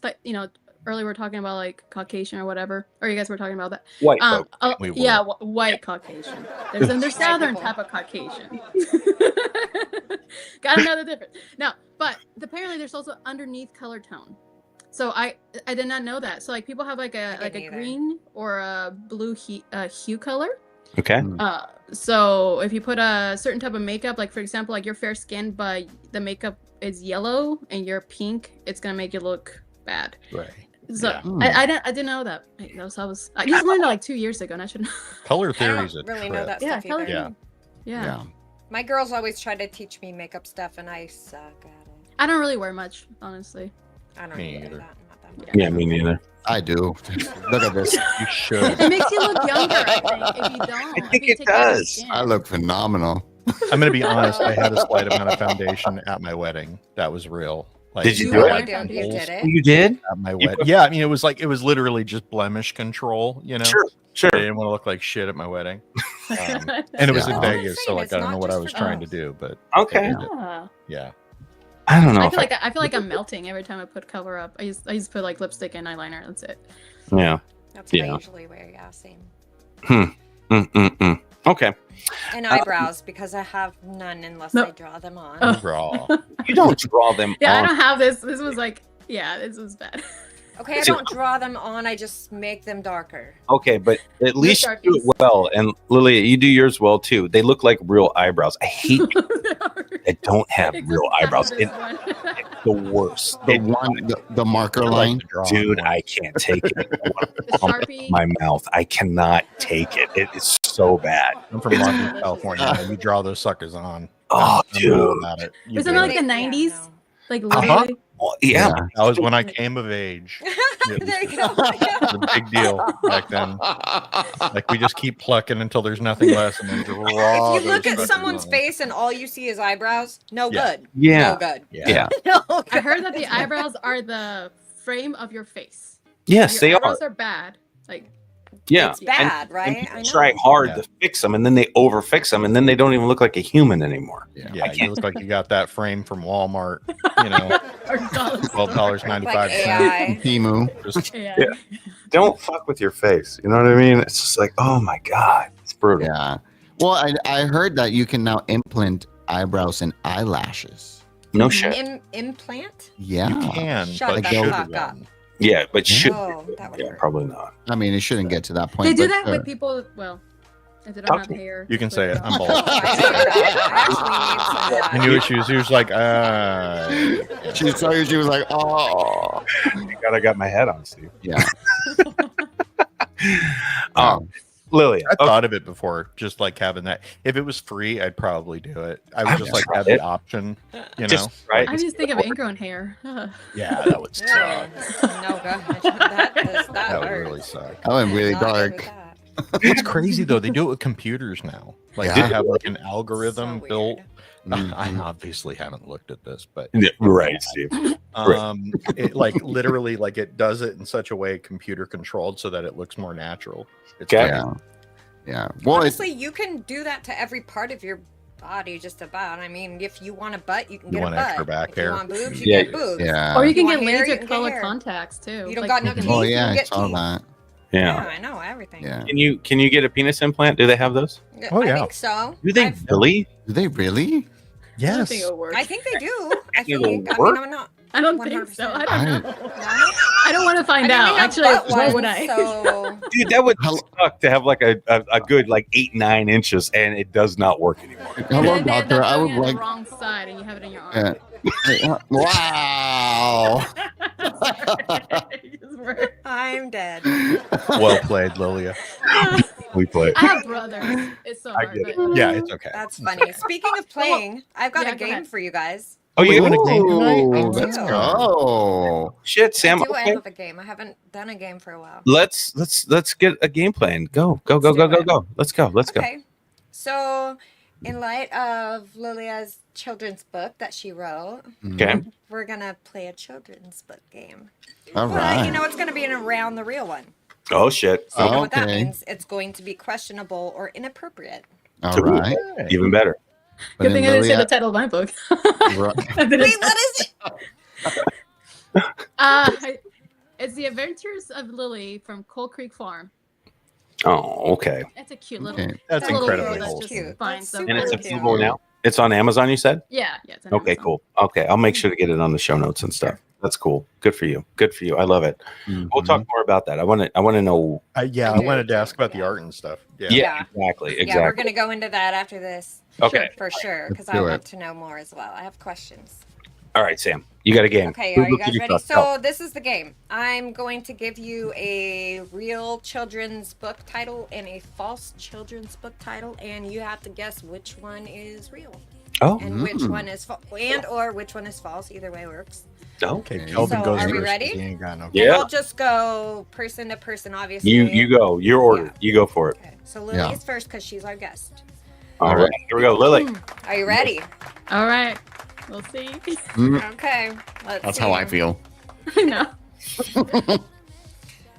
Speaker 6: earlier we were talking about like Caucasian or whatever, or you guys were talking about that.
Speaker 2: White folk.
Speaker 5: We were.
Speaker 6: Yeah, white Caucasian. There's southern type of Caucasian. Gotta know the difference. No, but apparently there's also underneath color tone. So I did not know that. So like people have like a
Speaker 4: didn't either.
Speaker 6: green or a blue hue color.
Speaker 2: Okay.
Speaker 6: So if you put a certain type of makeup, like for example, like you're fair skinned, but the makeup is yellow and you're pink, it's gonna make you look bad.
Speaker 5: right.
Speaker 6: So
Speaker 5: Yeah.
Speaker 6: I didn't know that. I just learned it like 2 years ago, and I should.
Speaker 5: Color
Speaker 4: I
Speaker 5: theory is
Speaker 4: don't
Speaker 5: a
Speaker 4: really know
Speaker 5: trip.
Speaker 4: that
Speaker 6: Yeah,
Speaker 4: stuff
Speaker 6: color.
Speaker 4: either.
Speaker 5: Yeah.
Speaker 6: Yeah.
Speaker 4: My girls always try to teach me makeup stuff, and I suck at it.
Speaker 6: I don't really wear much, honestly.
Speaker 4: I don't
Speaker 5: Me
Speaker 4: even
Speaker 5: either.
Speaker 4: do that. I'm not that
Speaker 2: Yeah, me neither.
Speaker 3: I do. Look at this.
Speaker 5: You should.
Speaker 6: It makes you look younger, I think, if you don't.
Speaker 2: I think
Speaker 6: if you
Speaker 2: it
Speaker 6: take care of your
Speaker 2: does.
Speaker 6: skin.
Speaker 3: I look phenomenal.
Speaker 5: I'm gonna be honest. I had a slight amount of foundation at my wedding. That was real. Like,
Speaker 2: Did you
Speaker 6: You
Speaker 2: do
Speaker 6: really
Speaker 2: it?
Speaker 6: do.
Speaker 4: You did it.
Speaker 2: You did?
Speaker 5: At my
Speaker 2: You
Speaker 5: wedding.
Speaker 2: put-
Speaker 5: Yeah, I mean, it was literally just blemish control. You know.
Speaker 2: Sure.
Speaker 5: I didn't want to look like shit at my wedding. And it was
Speaker 3: Yeah.
Speaker 5: in Vegas, so
Speaker 4: Saying
Speaker 5: like
Speaker 4: it's
Speaker 5: I don't
Speaker 4: not
Speaker 5: know what I
Speaker 4: just
Speaker 5: was
Speaker 4: for
Speaker 5: trying to
Speaker 4: girls.
Speaker 5: do, but
Speaker 2: Okay.
Speaker 6: Yeah.
Speaker 5: yeah.
Speaker 2: I don't know.
Speaker 6: I feel like I'm melting every time I put cover up. I just put like lipstick and eyeliner. That's it.
Speaker 2: Yeah.
Speaker 4: That's what
Speaker 2: Yeah.
Speaker 4: I usually wear. Yeah, same.
Speaker 2: Okay.
Speaker 4: And eyebrows because I have none unless
Speaker 6: No.
Speaker 4: I draw them on.
Speaker 6: Oh.
Speaker 5: Raw.
Speaker 2: You don't draw them
Speaker 6: Yeah, I
Speaker 2: on.
Speaker 6: don't have this. This was like, yeah, this was bad.
Speaker 4: Okay, I
Speaker 2: So-
Speaker 4: don't draw them on. I just make them darker.
Speaker 2: Okay, but at least you
Speaker 6: dark
Speaker 2: do it
Speaker 6: piece.
Speaker 2: well. And Lilia, you do yours well too. They look like real eyebrows. I hate people that don't have real eyebrows. It's the worst.
Speaker 3: The one, the marker
Speaker 5: I like
Speaker 3: line.
Speaker 5: to draw
Speaker 2: Dude,
Speaker 5: on
Speaker 2: I can't take it.
Speaker 6: The Sharpie.
Speaker 2: My mouth. I cannot take it. It is so bad.
Speaker 5: I'm from Long Beach, California. Man. You draw those suckers on.
Speaker 2: Oh,
Speaker 5: I'm all
Speaker 2: dude.
Speaker 5: about it. You
Speaker 6: Isn't
Speaker 5: do
Speaker 6: that like
Speaker 5: it.
Speaker 6: the
Speaker 4: Yeah,
Speaker 6: 90s?
Speaker 4: no.
Speaker 6: Like
Speaker 2: Uh-huh.
Speaker 6: literally.
Speaker 2: Well, yeah.
Speaker 5: That was when I came of age. It
Speaker 4: There
Speaker 5: was
Speaker 4: you go.
Speaker 5: a big deal back then. Like we just keep plucking until there's nothing less, and then draw.
Speaker 4: If you look
Speaker 5: those
Speaker 4: at
Speaker 5: suckers
Speaker 4: someone's
Speaker 5: on.
Speaker 4: face and all you see is eyebrows, no
Speaker 5: Yeah.
Speaker 4: good.
Speaker 2: Yeah.
Speaker 4: No good.
Speaker 2: Yeah.
Speaker 4: No
Speaker 6: I
Speaker 4: good.
Speaker 6: heard that the eyebrows are the frame of your face.
Speaker 2: Yes,
Speaker 6: Your
Speaker 2: they are.
Speaker 6: eyebrows are bad. Like,
Speaker 2: Yeah.
Speaker 4: It's
Speaker 2: And-
Speaker 4: bad,
Speaker 2: and
Speaker 4: right?
Speaker 2: people
Speaker 4: I know.
Speaker 2: try hard
Speaker 5: Yeah.
Speaker 2: to fix them, and then they over fix them, and then they don't even look like a human anymore.
Speaker 5: Yeah, you look like you got that frame from Walmart. You know,
Speaker 6: or dollars.
Speaker 5: $12.95.
Speaker 4: Like AI.
Speaker 3: Timu.
Speaker 5: Just
Speaker 6: Yeah.
Speaker 2: Don't fuck with your face. You know what I mean? It's just like, oh my god, it's brutal.
Speaker 3: Yeah. Well, I heard that you can now implant eyebrows and eyelashes.
Speaker 2: No shit.
Speaker 4: Implant?
Speaker 3: Yeah.
Speaker 5: you can,
Speaker 4: Shut
Speaker 5: but
Speaker 3: the
Speaker 5: should
Speaker 4: fuck up.
Speaker 2: Yeah, but should
Speaker 4: Oh, that would
Speaker 2: yeah,
Speaker 4: hurt.
Speaker 2: probably not.
Speaker 3: I mean, it shouldn't get to that point.
Speaker 6: They do
Speaker 3: but,
Speaker 6: that with people. Well, if they don't
Speaker 2: Talk
Speaker 6: have
Speaker 2: to me.
Speaker 6: hair.
Speaker 5: You can
Speaker 6: with
Speaker 5: say it.
Speaker 6: the-
Speaker 5: I'm bald.
Speaker 4: I actually need some of that.
Speaker 5: I knew she was like,
Speaker 3: She saw you. She was like, "Oh,
Speaker 2: Thank God I got my head on, Steve.
Speaker 3: yeah."
Speaker 2: Lilia.
Speaker 5: I thought of it before, just like having that. If it was free, I'd probably do it. I would just like have the option, you know.
Speaker 2: Just right.
Speaker 6: I just think of ingrown hair.
Speaker 5: Yeah, that would suck.
Speaker 4: No, God. That
Speaker 5: That would
Speaker 4: hurts.
Speaker 5: really suck.
Speaker 3: I went really
Speaker 4: Not good
Speaker 3: dark.
Speaker 4: with that.
Speaker 5: It's crazy though. They do it with computers now. Like
Speaker 3: Yeah.
Speaker 5: they have like an algorithm
Speaker 4: So
Speaker 5: built.
Speaker 4: weird.
Speaker 5: I obviously haven't looked at this, but
Speaker 2: Yeah, right, Steve.
Speaker 5: it like literally like it does it in such a way computer controlled so that it looks more natural. It's
Speaker 2: Okay.
Speaker 3: Yeah. Yeah. Well, it's,
Speaker 4: Honestly, you can do that to every part of your body, just about. I mean, if you want a butt, you can
Speaker 5: You
Speaker 4: get
Speaker 5: want
Speaker 4: a butt.
Speaker 5: extra back
Speaker 4: if
Speaker 5: hair?
Speaker 4: you want boobs, you
Speaker 2: Yeah.
Speaker 4: get boobs.
Speaker 3: yeah.
Speaker 6: Or you can
Speaker 4: You
Speaker 6: get
Speaker 4: want hair, you
Speaker 6: laser
Speaker 4: can get
Speaker 6: color
Speaker 4: hair.
Speaker 6: contacts too.
Speaker 4: You don't
Speaker 6: Like,
Speaker 4: got no teeth.
Speaker 3: Oh
Speaker 4: you
Speaker 3: yeah,
Speaker 4: can
Speaker 3: I
Speaker 4: get
Speaker 3: saw
Speaker 4: teeth.
Speaker 3: that.
Speaker 2: Yeah.
Speaker 4: I know everything.
Speaker 3: Yeah.
Speaker 2: Can you get a penis implant? Do they have those?
Speaker 5: Oh,
Speaker 4: I
Speaker 5: yeah.
Speaker 4: think so.
Speaker 2: Do they
Speaker 4: I've-
Speaker 2: really?
Speaker 3: Do they really?
Speaker 6: I don't
Speaker 5: Yes.
Speaker 6: think it'll work.
Speaker 4: I think they do. I
Speaker 2: It'll
Speaker 4: think. I
Speaker 2: work?
Speaker 4: mean, I'm not.
Speaker 6: I don't think so.
Speaker 4: 100%.
Speaker 6: I don't know.
Speaker 4: No?
Speaker 6: I don't want to
Speaker 4: I
Speaker 6: find
Speaker 4: mean,
Speaker 6: out.
Speaker 4: we have
Speaker 6: Actually,
Speaker 4: butt
Speaker 6: why would
Speaker 4: ones,
Speaker 6: I?
Speaker 4: So
Speaker 2: Dude, that would
Speaker 3: How-
Speaker 2: suck to have like a good like 8-9 inches and it does not work anymore.
Speaker 3: Hello,
Speaker 6: Then they end
Speaker 3: doctor.
Speaker 6: up
Speaker 3: I
Speaker 6: going
Speaker 3: would
Speaker 6: on
Speaker 3: like.
Speaker 6: the wrong side, and you have it in your arm.
Speaker 3: Yeah. Wow.
Speaker 4: I'm dead.
Speaker 5: Well played, Lilia.
Speaker 2: We play.
Speaker 6: I have brothers. It's so
Speaker 2: I
Speaker 6: hard.
Speaker 2: get it.
Speaker 6: But,
Speaker 5: Yeah, it's okay.
Speaker 4: That's funny. Speaking of playing, I've got
Speaker 6: Yeah,
Speaker 4: a
Speaker 6: go
Speaker 4: game
Speaker 6: ahead.
Speaker 4: for you guys.
Speaker 2: Oh, you
Speaker 5: doing a game tonight?
Speaker 3: Ooh,
Speaker 5: Oh,
Speaker 3: let's
Speaker 4: do.
Speaker 3: go.
Speaker 2: shit, Sam.
Speaker 4: I do
Speaker 2: Okay.
Speaker 4: have a game. I haven't done a game for a while.
Speaker 2: Let's get a game plan. Go.
Speaker 4: Let's do it.
Speaker 2: Let's go.
Speaker 4: Okay. So, in light of Lilia's children's book that she wrote,
Speaker 2: Okay.
Speaker 4: we're gonna play a children's book game.
Speaker 3: All
Speaker 4: But
Speaker 3: right.
Speaker 4: you know, it's gonna be an around the real one.
Speaker 2: Oh shit.
Speaker 4: So you know what that
Speaker 3: Okay.
Speaker 4: means? It's going to be questionable or inappropriate.
Speaker 3: All
Speaker 2: Ooh.
Speaker 3: right.
Speaker 2: Even better.
Speaker 3: But
Speaker 6: Good thing I
Speaker 3: then
Speaker 6: didn't say the
Speaker 3: Lilia-
Speaker 6: title of my book.
Speaker 3: Right.
Speaker 6: I didn't-
Speaker 4: Wait, what is it?
Speaker 6: It's The Adventures of Lily from Coal Creek Farm.
Speaker 2: Oh, okay.
Speaker 6: It's a cute little.
Speaker 3: Okay.
Speaker 5: That's
Speaker 6: little
Speaker 5: incredibly
Speaker 6: girl that's
Speaker 5: wholesome.
Speaker 6: just fine.
Speaker 4: That's
Speaker 6: So
Speaker 4: super
Speaker 2: And it's
Speaker 4: cute.
Speaker 2: available now. It's on Amazon, you said?
Speaker 6: yeah, it's on
Speaker 2: Okay,
Speaker 6: Amazon.
Speaker 2: cool. Okay, I'll make sure to get it on the show notes and stuff. That's cool. Good for you. Good for you. I love it. We'll talk more about that. I want to know.
Speaker 5: Yeah, I wanted to ask about the art and stuff. Yeah.
Speaker 2: Yeah, exactly.
Speaker 4: Yeah, we're gonna go into that after this.
Speaker 2: Okay.
Speaker 4: For sure, because
Speaker 3: Let's
Speaker 4: I
Speaker 3: do
Speaker 4: want
Speaker 3: it.
Speaker 4: to know more as well. I have questions.
Speaker 2: All right, Sam. You got a game.
Speaker 4: Okay,
Speaker 2: Who
Speaker 4: are you
Speaker 2: looked at
Speaker 4: guys ready?
Speaker 2: first?
Speaker 4: So this is the game. I'm going to give you a real children's book title and a false children's book title, and you have to guess which one is real
Speaker 2: Oh,
Speaker 4: and which one is or which one is false. Either way works.
Speaker 5: Okay,
Speaker 3: Okay.
Speaker 5: Kelvin
Speaker 4: So,
Speaker 5: goes
Speaker 4: are we
Speaker 5: first 'cause
Speaker 4: ready?
Speaker 5: he ain't got no.
Speaker 2: Yeah.
Speaker 4: We'll just go person to person, obviously.
Speaker 2: you go. Your order.
Speaker 4: Yeah.
Speaker 2: You go for it.
Speaker 4: Okay, so Lily's first because she's our guest.
Speaker 2: All right. Here we go. Lily.
Speaker 4: Are you ready?
Speaker 6: All right, we'll see.
Speaker 4: Okay, let's
Speaker 3: That's
Speaker 4: see.
Speaker 3: how I feel.
Speaker 6: I know.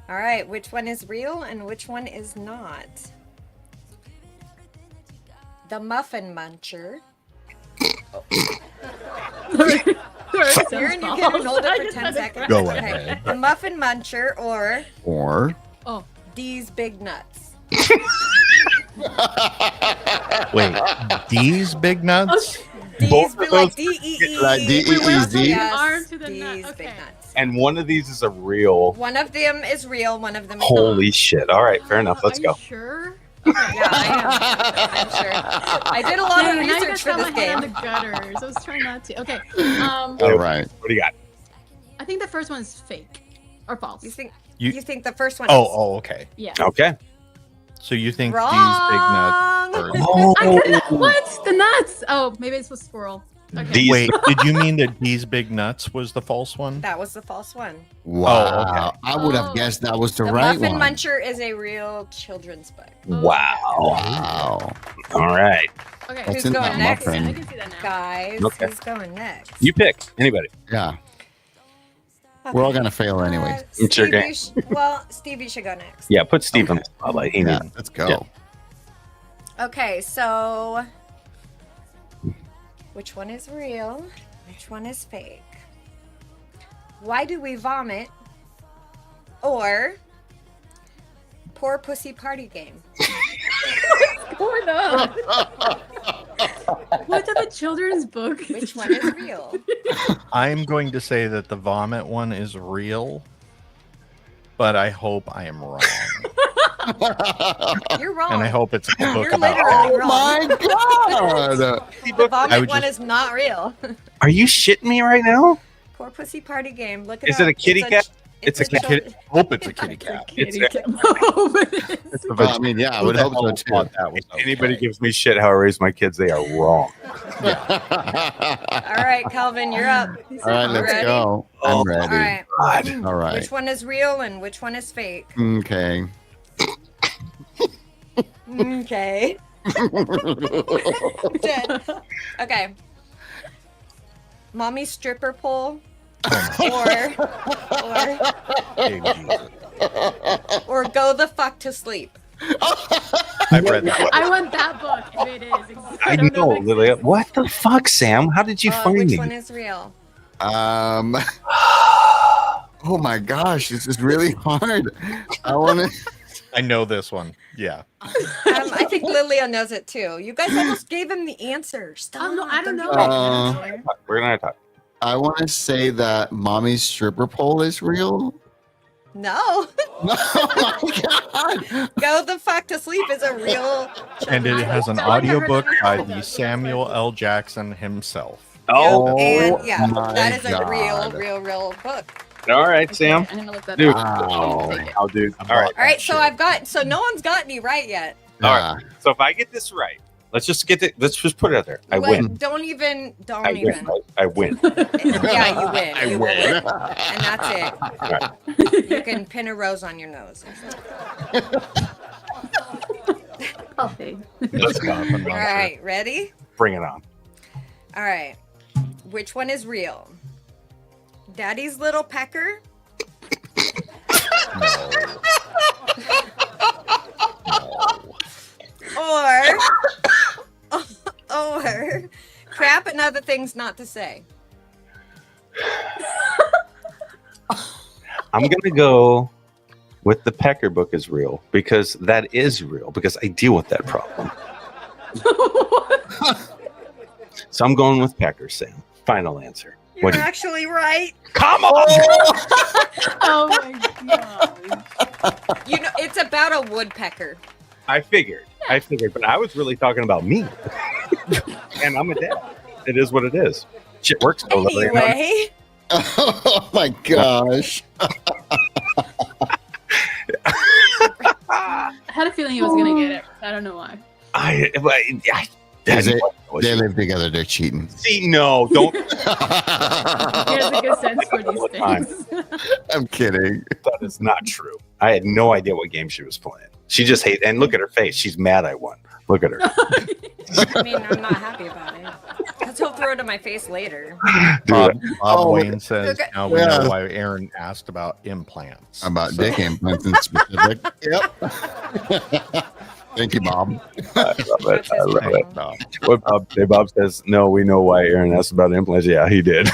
Speaker 4: All right, which one is real and which one is not? The Muffin Muncher. Aaron, you can hold it for 10 seconds.
Speaker 5: Go
Speaker 4: Okay.
Speaker 5: ahead.
Speaker 4: The Muffin Muncher or
Speaker 3: Or
Speaker 6: Oh,
Speaker 4: D's Big Nuts.
Speaker 5: Wait, D's big nuts?
Speaker 4: D's
Speaker 2: Both
Speaker 4: be
Speaker 2: of
Speaker 4: like
Speaker 2: those-
Speaker 4: D-E-E.
Speaker 3: Like D-E-E-Z?
Speaker 4: Yes,
Speaker 6: Arm to the
Speaker 4: D's
Speaker 6: nut.
Speaker 4: Big
Speaker 6: Okay.
Speaker 4: Nuts.
Speaker 2: And one of these is a real.
Speaker 4: One of them is real, one of them is
Speaker 2: Holy shit. All right. Fair enough. Let's
Speaker 6: Are
Speaker 2: go.
Speaker 6: You sure?
Speaker 4: not. Yeah, I am. I'm sure. I did a lot of
Speaker 6: Now you
Speaker 4: research
Speaker 6: got
Speaker 4: for
Speaker 6: my
Speaker 4: this
Speaker 6: head on
Speaker 4: game.
Speaker 6: the gutters. I was trying not to. Okay.
Speaker 3: all right.
Speaker 2: What do you got?
Speaker 6: I think the first one is fake or false.
Speaker 4: You think
Speaker 5: You-
Speaker 4: you think the first one
Speaker 5: Oh, okay.
Speaker 6: Yeah.
Speaker 2: Okay.
Speaker 5: So you think
Speaker 4: Wrong.
Speaker 5: D's big nuts are...
Speaker 2: Oh,
Speaker 6: I couldn't. What? The nuts? Oh, maybe it's a squirrel. Okay.
Speaker 2: These-
Speaker 5: Wait, did you mean that D's big nuts was the false one?
Speaker 4: That was the false one.
Speaker 3: Wow.
Speaker 5: okay.
Speaker 3: I would have
Speaker 6: Oh.
Speaker 3: guessed that was the
Speaker 4: The
Speaker 3: right
Speaker 4: Muffin
Speaker 3: one.
Speaker 4: Muncher is a real children's book.
Speaker 2: wow.
Speaker 3: Wow.
Speaker 2: All right.
Speaker 6: Okay.
Speaker 3: What's
Speaker 4: Who's
Speaker 3: in
Speaker 4: going
Speaker 3: that
Speaker 4: next?
Speaker 3: muffin?
Speaker 6: I can see that now.
Speaker 4: Guys,
Speaker 2: Okay.
Speaker 4: who's going next?
Speaker 2: You pick. Anybody.
Speaker 3: Yeah. We're all gonna fail anyway.
Speaker 2: It's your
Speaker 4: Stevie
Speaker 2: game.
Speaker 4: well, Stevie should go next.
Speaker 2: Yeah. Put Steve on the spotlight. He
Speaker 3: Yeah.
Speaker 2: needs-
Speaker 3: Let's go.
Speaker 2: Yeah.
Speaker 4: Okay, so which one is real? Which one is fake? Why do we vomit? Or poor pussy party game?
Speaker 6: What's going on? What type of children's book?
Speaker 4: Which one is real?
Speaker 5: I'm going to say that the vomit one is real, but I hope I am wrong.
Speaker 4: You're wrong.
Speaker 5: And I hope it's a book
Speaker 4: You're
Speaker 5: about
Speaker 4: literally
Speaker 3: Oh
Speaker 4: wrong.
Speaker 3: my god.
Speaker 4: The vomit
Speaker 5: I would
Speaker 4: one
Speaker 5: just-
Speaker 4: is not real.
Speaker 2: Are you shitting me right now?
Speaker 4: Poor pussy party game. Look it
Speaker 2: Is
Speaker 4: up.
Speaker 2: it a kitty cat? It's a
Speaker 4: chil-
Speaker 5: kitty. Hope it's a kitty cat.
Speaker 6: Kitty
Speaker 2: It's-
Speaker 6: cat. Oh, but it is.
Speaker 3: Well, I mean, yeah, I would hope so too.
Speaker 5: Thought that was
Speaker 2: If anybody
Speaker 5: okay.
Speaker 2: gives me shit how I raise my kids, they are wrong.
Speaker 4: All right, Calvin, you're up.
Speaker 3: All right, let's
Speaker 4: Ready?
Speaker 3: go. I'm
Speaker 4: All
Speaker 3: ready.
Speaker 4: right.
Speaker 2: God.
Speaker 3: All right.
Speaker 4: Which one is real and which one is fake?
Speaker 3: Okay.
Speaker 4: Okay. Dead. Okay. Mommy stripper pole or go the fuck to sleep.
Speaker 5: I've read that.
Speaker 6: I want that book if it is.
Speaker 2: I
Speaker 6: don't
Speaker 2: know,
Speaker 6: if it's-
Speaker 2: Lilia. What the fuck, Sam? How did you find
Speaker 4: Which
Speaker 2: me?
Speaker 4: one is real?
Speaker 3: Oh my gosh, this is really hard. I want to.
Speaker 5: I know this one. Yeah.
Speaker 4: I think Lilia knows it too. You guys almost gave him the answer. Stop.
Speaker 6: Oh, no, I don't
Speaker 4: give
Speaker 6: know.
Speaker 4: him the answer.
Speaker 2: We're gonna talk.
Speaker 3: I want to say that mommy's stripper pole is real.
Speaker 4: No.
Speaker 3: No, oh my god.
Speaker 4: Go the fuck to sleep is a real.
Speaker 5: And it has an
Speaker 6: I never heard
Speaker 5: audiobook
Speaker 6: that
Speaker 5: by
Speaker 6: before.
Speaker 5: the Samuel L. Jackson himself.
Speaker 2: Oh,
Speaker 4: And yeah,
Speaker 3: my
Speaker 4: that is a
Speaker 3: God.
Speaker 4: real book.
Speaker 2: all right,
Speaker 6: Okay,
Speaker 2: Sam.
Speaker 6: I'm gonna look that
Speaker 2: Dude.
Speaker 6: up.
Speaker 3: Wow.
Speaker 6: Take it.
Speaker 2: Oh, dude.
Speaker 5: I
Speaker 2: All right.
Speaker 5: bought
Speaker 4: All right,
Speaker 5: that
Speaker 4: so
Speaker 5: shit.
Speaker 4: no one's got any right yet.
Speaker 2: All
Speaker 3: Yeah.
Speaker 2: right. So if I get this right, let's just put it out there. I win.
Speaker 4: Don't even.
Speaker 2: I win. Right? I win.
Speaker 4: Yeah, you win.
Speaker 3: I
Speaker 4: You will
Speaker 3: win.
Speaker 4: win. And that's it.
Speaker 2: All right.
Speaker 4: You can pin a rose on your nose.
Speaker 6: Okay.
Speaker 2: Let's go.
Speaker 4: All right, ready?
Speaker 2: Bring it on.
Speaker 4: All right. Which one is real? Daddy's little pecker
Speaker 5: No.
Speaker 4: or crap and other things not to say?
Speaker 2: I'm gonna go with the Pecker book is real because that is real because I deal with that problem. So I'm going with Pecker, Sam. Final answer.
Speaker 4: You're
Speaker 2: What do you-
Speaker 4: actually right.
Speaker 2: Come on!
Speaker 6: Oh my god.
Speaker 4: You know, it's about a woodpecker.
Speaker 2: I figured, but I was really talking about me. And I'm a dad. It is what it is. Shit works though.
Speaker 4: Anyway,
Speaker 3: Oh my gosh.
Speaker 6: I had a feeling he was gonna get it. I don't know why.
Speaker 3: They live together. They're cheating.
Speaker 2: See, no, don't.
Speaker 6: He has a good sense for these things.
Speaker 3: I'm kidding.
Speaker 2: That is not true. I had no idea what game she was playing. She just hates, and look at her face. She's mad I won. Look at her.
Speaker 4: I mean, I'm not happy about it. Because he'll throw it in my face later.
Speaker 5: Bob
Speaker 3: Oh,
Speaker 5: Wayne says,
Speaker 4: okay.
Speaker 5: now we
Speaker 3: Yeah.
Speaker 5: know why Aaron asked about implants.
Speaker 3: About dick implants in specific. Yep. Thank you, Bob.
Speaker 2: I love it. I love
Speaker 4: Hey,
Speaker 2: it. No. What Bob says, no, we know why Aaron asked about implants. Yeah, he did.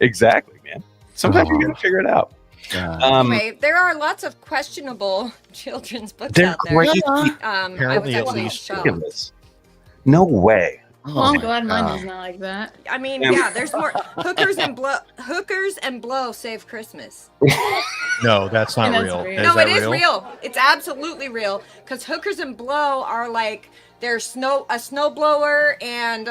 Speaker 2: Exactly, man. Sometimes you gotta figure it out.
Speaker 4: Anyway, there are lots of questionable children's books
Speaker 2: They're
Speaker 4: out there.
Speaker 2: crazy.
Speaker 4: I was
Speaker 5: Apparently, at
Speaker 4: actually
Speaker 5: least
Speaker 4: shocked.
Speaker 2: No way.
Speaker 6: Well, I'm
Speaker 3: my
Speaker 6: glad mine
Speaker 3: God.
Speaker 6: is not like that.
Speaker 4: I mean,
Speaker 2: Yeah.
Speaker 4: yeah, there's more hookers and blow save Christmas.
Speaker 5: No, that's not
Speaker 6: And that's
Speaker 5: real.
Speaker 6: real.
Speaker 4: No,
Speaker 5: that
Speaker 4: it is real. It's absolutely real. Because hookers and blow are like they're a snow blower and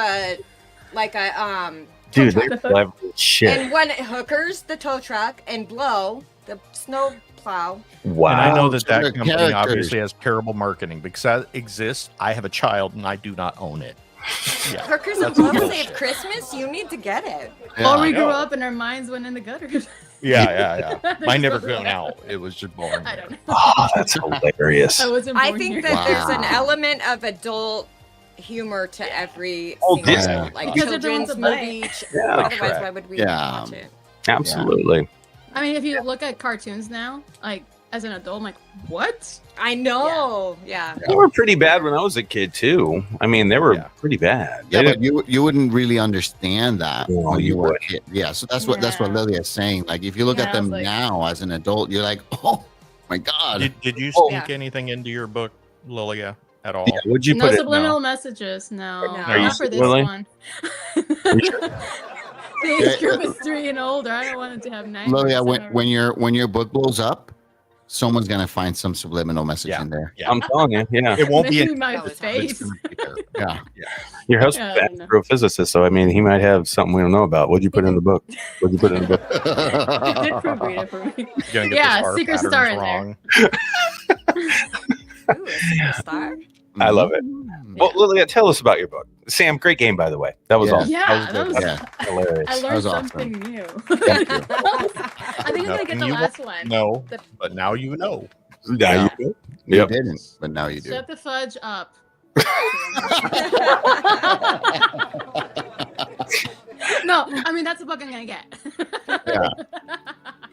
Speaker 4: like a
Speaker 2: Dude,
Speaker 4: tow
Speaker 2: they're
Speaker 4: truck.
Speaker 2: clever as shit.
Speaker 4: And when hookers the tow truck and blow the snow plow.
Speaker 2: Wow.
Speaker 5: And I know that
Speaker 3: So the
Speaker 5: company
Speaker 3: characters-
Speaker 5: obviously has terrible marketing because that exists. I have a child and I do not own it. Yeah.
Speaker 4: Hookers and
Speaker 5: That's
Speaker 4: blow
Speaker 5: bullshit.
Speaker 4: save Christmas. You need to get it.
Speaker 6: Or we
Speaker 5: I
Speaker 6: grew
Speaker 5: know.
Speaker 6: up and our minds went in the gutters.
Speaker 5: Yeah.
Speaker 6: There's
Speaker 5: Mine never
Speaker 6: probably-
Speaker 5: gone out. It was just born.
Speaker 6: I don't know.
Speaker 2: Oh, that's hilarious.
Speaker 6: I wasn't
Speaker 4: I
Speaker 6: born
Speaker 4: think
Speaker 6: here.
Speaker 4: that there's an
Speaker 3: Wow.
Speaker 4: element of adult humor to every
Speaker 2: Oh,
Speaker 4: single
Speaker 3: yeah.
Speaker 4: like
Speaker 6: Because everyone's
Speaker 4: children's
Speaker 6: a
Speaker 4: movie.
Speaker 6: knight.
Speaker 2: Yeah.
Speaker 4: Otherwise,
Speaker 5: Correct.
Speaker 4: why would we
Speaker 3: Yeah.
Speaker 4: watch it?
Speaker 2: Absolutely.
Speaker 6: I mean, if you look at cartoons now, like as an adult, I'm like, what?
Speaker 4: I know. Yeah.
Speaker 2: They were pretty bad when I was a kid too. I mean, they were
Speaker 5: Yeah.
Speaker 2: pretty bad.
Speaker 3: Yeah,
Speaker 2: They
Speaker 3: but you wouldn't really understand that
Speaker 2: No,
Speaker 3: when
Speaker 2: you
Speaker 3: you were a
Speaker 2: wouldn't.
Speaker 3: kid. Yeah, so that's what
Speaker 6: Yeah.
Speaker 3: Lilia is saying. Like if you look
Speaker 6: Yeah,
Speaker 3: at
Speaker 6: I
Speaker 3: them
Speaker 6: was like-
Speaker 3: now as an adult, you're like, oh my god.
Speaker 5: Did you
Speaker 2: Oh.
Speaker 5: sneak
Speaker 4: Yeah.
Speaker 5: anything into your book, Lilia, at all?
Speaker 2: Yeah, would you
Speaker 6: No
Speaker 2: put it?
Speaker 6: subliminal messages. No,
Speaker 4: No.
Speaker 2: Are you
Speaker 6: not for this
Speaker 2: really?
Speaker 6: one.
Speaker 2: You sure?
Speaker 6: The age group is 3 and older. I don't want it to have 9.
Speaker 3: Lilia, when your book blows up, someone's gonna find some subliminal message
Speaker 5: Yeah.
Speaker 3: in there.
Speaker 5: Yeah.
Speaker 2: I'm telling you, yeah.
Speaker 5: It won't be
Speaker 6: Maybe
Speaker 5: in
Speaker 6: my
Speaker 4: That was
Speaker 6: face.
Speaker 3: Yeah.
Speaker 2: Your husband's
Speaker 6: Yeah, I
Speaker 2: an
Speaker 6: know.
Speaker 2: astrophysicist, so I mean, he might have something we don't know about. What'd you put in the book? What'd you put in the book?
Speaker 6: You did proofread it for me.
Speaker 5: Gonna get
Speaker 6: Yeah,
Speaker 5: the star
Speaker 6: secret
Speaker 5: patterns
Speaker 6: star in there.
Speaker 5: wrong.
Speaker 4: Ooh, a superstar.
Speaker 2: I love it. Well, Lilia, tell us about your book. Sam, great game, by the way. That was
Speaker 3: Yeah.
Speaker 2: awesome.
Speaker 6: Yeah,
Speaker 2: that was,
Speaker 6: that
Speaker 3: Yeah.
Speaker 2: hilarious.
Speaker 6: I
Speaker 3: That
Speaker 6: learned
Speaker 3: was awesome.
Speaker 6: something new.
Speaker 3: Thank you.
Speaker 6: I think I'm gonna get the
Speaker 5: Nothing you
Speaker 6: last one.
Speaker 5: No,
Speaker 6: The-
Speaker 5: but now you know.
Speaker 2: Now
Speaker 3: Yeah.
Speaker 2: you do.
Speaker 3: You
Speaker 2: Yep.
Speaker 3: didn't, but now you do.
Speaker 6: Shut the fudge up. No, I mean that's the book I'm gonna get.
Speaker 3: Yeah.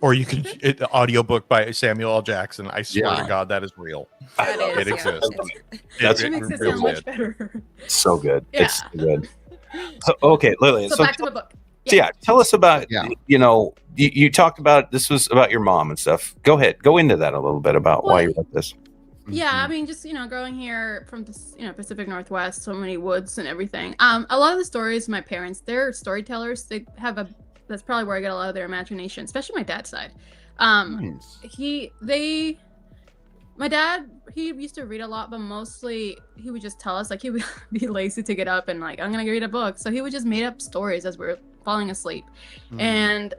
Speaker 5: Or you can the audiobook by Samuel L. Jackson. I swear
Speaker 3: Yeah.
Speaker 5: to God, that is real.
Speaker 2: I
Speaker 4: That
Speaker 2: love
Speaker 4: is,
Speaker 5: it
Speaker 4: yeah.
Speaker 5: exists.
Speaker 2: That's
Speaker 6: It makes it
Speaker 5: really
Speaker 6: sound much
Speaker 5: did.
Speaker 6: better.
Speaker 2: so good.
Speaker 6: Yeah.
Speaker 2: It's so good. So, okay, Lilia.
Speaker 6: So
Speaker 2: So,
Speaker 6: back to the book.
Speaker 2: yeah, tell us about,
Speaker 3: Yeah.
Speaker 2: you talked about, this was about your mom and stuff. Go ahead. Go into that a little bit about why you wrote this.
Speaker 6: Yeah,
Speaker 3: Mm-hmm.
Speaker 6: I mean, just growing here from this, Pacific Northwest, so many woods and everything. A lot of the stories, my parents, they're storytellers. They have that's probably where I get a lot of their imagination, especially my dad's side.
Speaker 3: Nice.
Speaker 6: My dad, he used to read a lot, but mostly he would just tell us, like, he would be lazy to get up and like, I'm gonna read a book. So he would just make up stories as we were falling asleep. And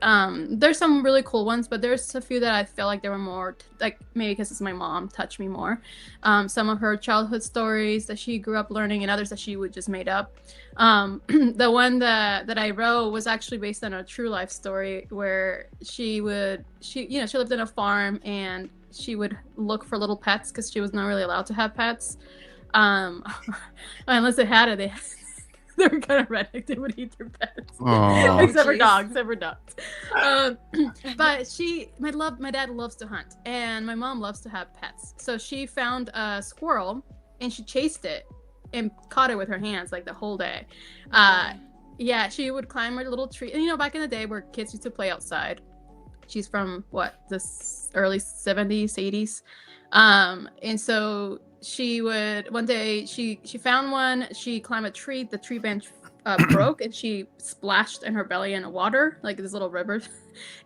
Speaker 6: there's some really cool ones, but there's a few that I feel like they were more like, maybe because it's my mom, touched me more. Some of her childhood stories that she grew up learning, and others that she would just made up. The one that I wrote was actually based on a true life story where she lived in a farm, and she would look for little pets because she was not really allowed to have pets. Unless they had it, they were kind of redneck. They would eat their pets, except for dogs. But my dad loves to hunt, and my mom loves to have pets. So she found a squirrel, and she chased it and caught it with her hands like the whole day. Yeah, she would climb her little tree. And back in the day where kids used to play outside. She's from the early 70s, 80s. And so she would, one day she found one, she climbed a tree, the tree branch broke, and she splashed in her belly in the water, like this little river.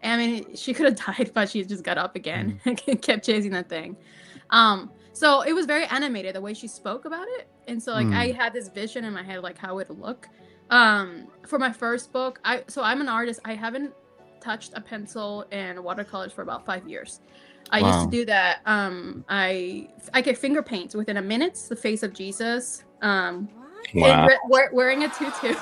Speaker 6: I mean, she could have died, but she just got up again and kept chasing that thing. So it was very animated, the way she spoke about it. And so like I had this vision in my head, like how it would look. For my first book, I'm an artist. I haven't touched a pencil and watercolors for about 5 years. I used to do that. I could finger paint within a minute the face of Jesus. And wearing a tutu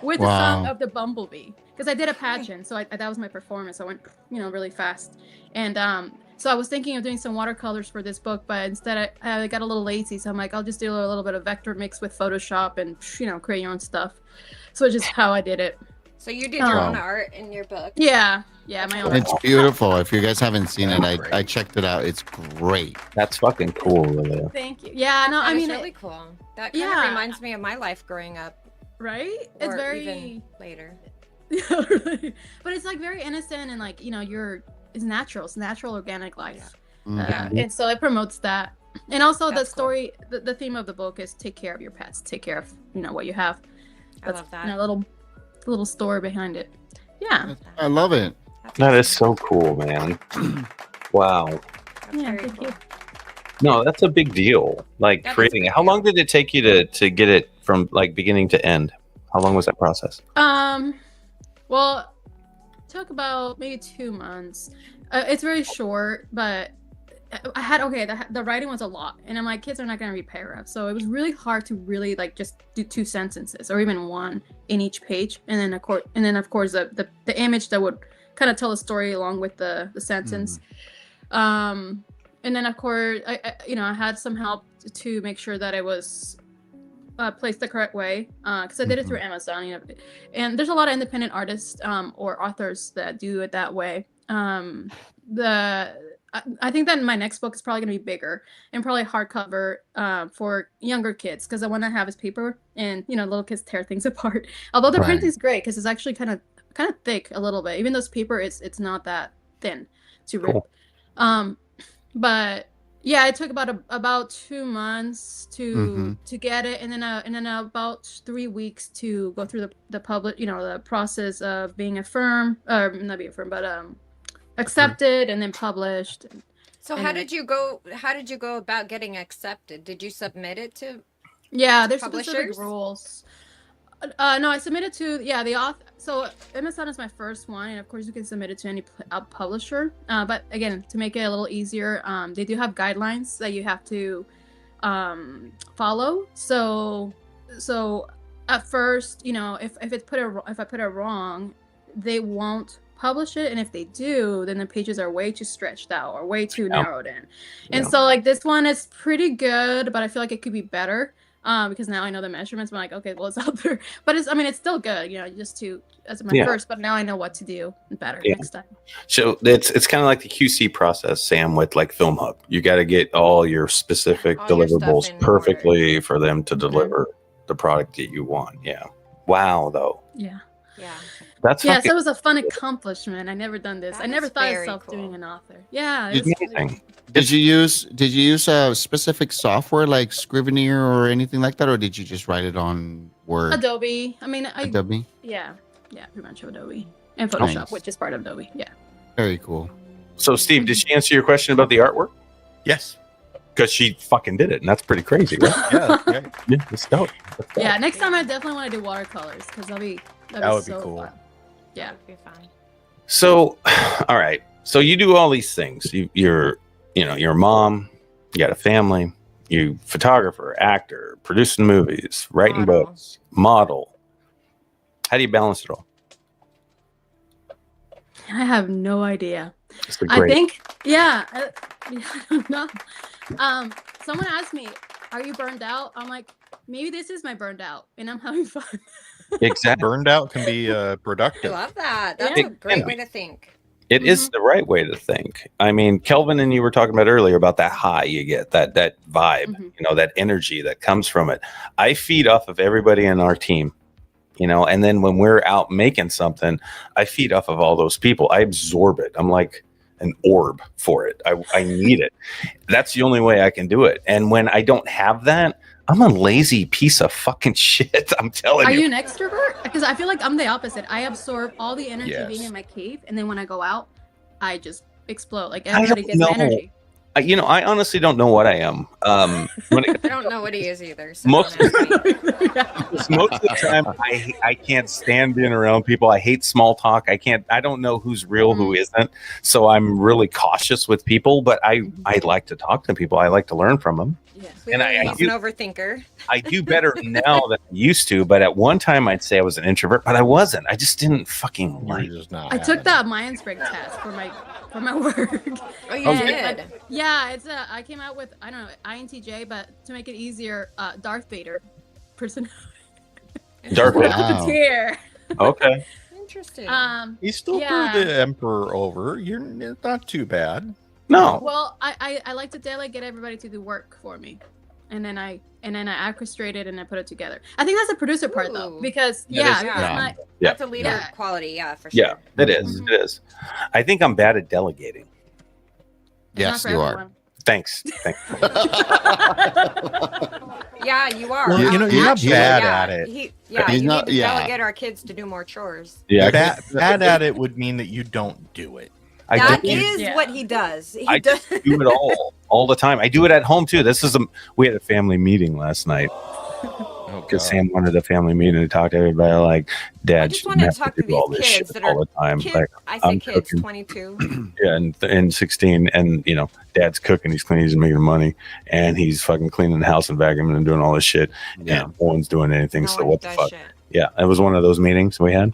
Speaker 6: with the song of the bumblebee, because I did a pageant, so that was my performance. I went, really fast, and so I was thinking of doing some watercolors for this book, but instead I got a little lazy, so I'm like, I'll just do a little bit of vector mix with Photoshop and create your own stuff. So it's just how I did it.
Speaker 4: So you did your own art in your book?
Speaker 6: Yeah, my own.
Speaker 3: It's beautiful. If you guys haven't seen it, I checked it out. It's great.
Speaker 2: That's fucking cool, Lilia.
Speaker 6: Thank you. Yeah, no,
Speaker 4: I mean, really cool. That kind of reminds me of my life growing up.
Speaker 6: Right?
Speaker 4: It's very even later.
Speaker 6: But it's like very innocent, and like it's natural, organic life. And so it promotes that. And also the story, the theme of the book is take care of your pets, take care of what you have. That's, I love that. Little story behind it. Yeah,
Speaker 3: I love it.
Speaker 2: That is so cool, man. Wow.
Speaker 6: Thank you.
Speaker 2: No, that's a big deal. Like creating it. How long did it take you to get it from like beginning to end? How long was that process?
Speaker 6: Well, it took about maybe 2 months. It's very short, but I had the writing was a lot, and my kids are not going to read paragraphs, so it was really hard to really like just do 2 sentences or even one in each page, and then of course the image that would kind of tell the story along with the sentence. And then of course I had some help to make sure that it was placed the correct way, because I did it through Amazon, and there's a lot of independent artists or authors that do it that way. I think that my next book is probably going to be bigger and probably hardcover for younger kids, because the one I have is paper, and little kids tear things apart. Although the printing is great because it's actually kind of thick a little bit. Even though it's paper, it's not that thin to rip. Cool. But yeah, it took about 2 months to get it, and then about 3 weeks to go through the process of being not being affirmed, but accepted and then published.
Speaker 4: So how did you go about getting accepted? Did you submit it to
Speaker 6: there's
Speaker 4: publishers?
Speaker 6: Specific rules. No, I submitted to the author. So Amazon is my first one, and of course you can submit it to any publisher. But again, to make it a little easier, they do have guidelines that you have to follow. So at first, if I put it wrong, they won't publish it, and if they do, then the pages are way too stretched out or way too narrowed in. And so like this one is pretty good, but I feel like it could be better because now I know the measurements. I'm like, okay, well, it's out there, but it's still good, just as my first, but now I know what to do better next time.
Speaker 2: So it's kind of like the QC process, Sam, with like Film Hub. You got to get all your specific deliverables perfectly for them to deliver the product that you want. Wow, though.
Speaker 6: Yeah.
Speaker 2: That's
Speaker 6: so it was a fun accomplishment. I never done this. I never thought of myself doing an author. Yeah, it's
Speaker 2: amazing.
Speaker 3: Did you use a specific software like Scrivener or anything like that, or did you just write it on Word?
Speaker 6: Adobe.
Speaker 3: Adobe.
Speaker 6: Yeah, pretty much Adobe and Photoshop, which is part of Adobe. Yeah.
Speaker 3: Very cool.
Speaker 2: So, Steve, did she answer your question about the artwork?
Speaker 5: Yes.
Speaker 2: because she fucking did it, and that's pretty crazy, right? Yeah, it's dope.
Speaker 6: Yeah, next time I definitely want to do watercolors because that would be so
Speaker 5: cool.
Speaker 6: fun. Yeah,
Speaker 4: That'd be fun.
Speaker 2: So, all right. So you do all these things. You're a mom. You got a family. You photographer, actor, producing movies, writing books, model. How do you balance it all?
Speaker 6: I have no idea.
Speaker 2: I
Speaker 6: think, I don't know. Someone asked me, "Are you burned out?" I'm like, maybe this is my burned out, and I'm having fun.
Speaker 2: Exactly.
Speaker 5: Burned out can be productive.
Speaker 4: I love that. That's a great way to think.
Speaker 2: It is the right way to think. I mean, Kelvin and you were talking about earlier about that high you get, that vibe, that energy that comes from it. I feed off of everybody in our team, and then when we're out making something, I feed off of all those people. I absorb it. I'm like an orb for it. I need it. That's the only way I can do it. And when I don't have that, I'm a lazy piece of fucking shit. I'm telling you.
Speaker 6: Are you an extrovert? Because I feel like I'm the opposite. I absorb all the energy being in my cave, and then when I go out, I just explode. Like everybody gets my energy.
Speaker 2: I honestly don't know what I am.
Speaker 4: I don't know what he is either. So
Speaker 2: most of the time, I can't stand being around people. I hate small talk. I don't know who's real, who isn't. So I'm really cautious with people, but I like to talk to people. I like to learn from them.
Speaker 4: Yes. And he's an overthinker.
Speaker 2: I do better now than I used to, but at one time I'd say I was an introvert, but I wasn't. I just didn't fucking like it.
Speaker 6: I took that Myers-Briggs test for my work.
Speaker 4: Oh, you did?
Speaker 6: Yeah, I came out with, I don't know, INTJ, but to make it easier, Darth Vader personality.
Speaker 2: Darth Vader.
Speaker 6: Wow.
Speaker 2: Okay.
Speaker 4: Interesting.
Speaker 5: He's still the emperor over. You're not too bad.
Speaker 2: No.
Speaker 6: Well, I like to delegate everybody to do work for me, and then I orchestrate it and I put it together. I think that's the producer part though, because
Speaker 4: that's a leader quality, for sure.
Speaker 2: Yeah, it is. It is. I think I'm bad at delegating.
Speaker 3: Yes, you are.
Speaker 2: Thanks.
Speaker 4: Yeah, you are.
Speaker 5: Well, you're not bad at it.
Speaker 4: You need to delegate our kids to do more chores.
Speaker 2: Yeah,
Speaker 5: bad at it would mean that you don't do it.
Speaker 4: That is what he does.
Speaker 2: I do it all the time. I do it at home too. We had a family meeting last night because Sam wanted a family meeting to talk to everybody. Like, Dad,
Speaker 4: I just want to talk to these kids that are
Speaker 2: all the time.
Speaker 4: Kids,
Speaker 2: like,
Speaker 4: I say kids, 22.
Speaker 2: Yeah, and 16, and Dad's cooking, he's cleaning, he's making money, and he's fucking cleaning the house and vacuuming and doing all this shit. Yeah, and no one's doing anything. So what the fuck? Shit. Yeah, it was one of those meetings we had.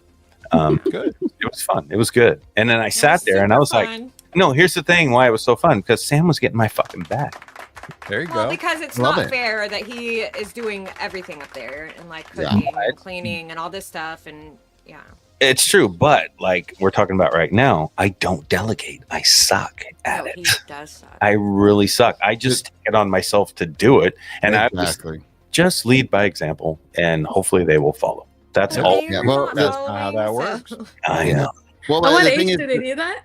Speaker 5: Good.
Speaker 2: It was fun. It was good. And then I sat there and I was like, no, here's the thing why it was so fun, because Sam was getting my fucking back.
Speaker 5: There you go.
Speaker 4: Well, because it's not fair that he is doing everything up there and like cooking and cleaning and all this stuff. And
Speaker 2: it's true. But like we're talking about right now, I don't delegate. I suck at it.
Speaker 4: He does suck.
Speaker 2: I really suck. I just take it on myself to do it. And I just lead by example, and hopefully they will follow. That's all.
Speaker 5: Yeah, well, that's not how that works.
Speaker 2: I know.
Speaker 6: Well, at what age do they do that?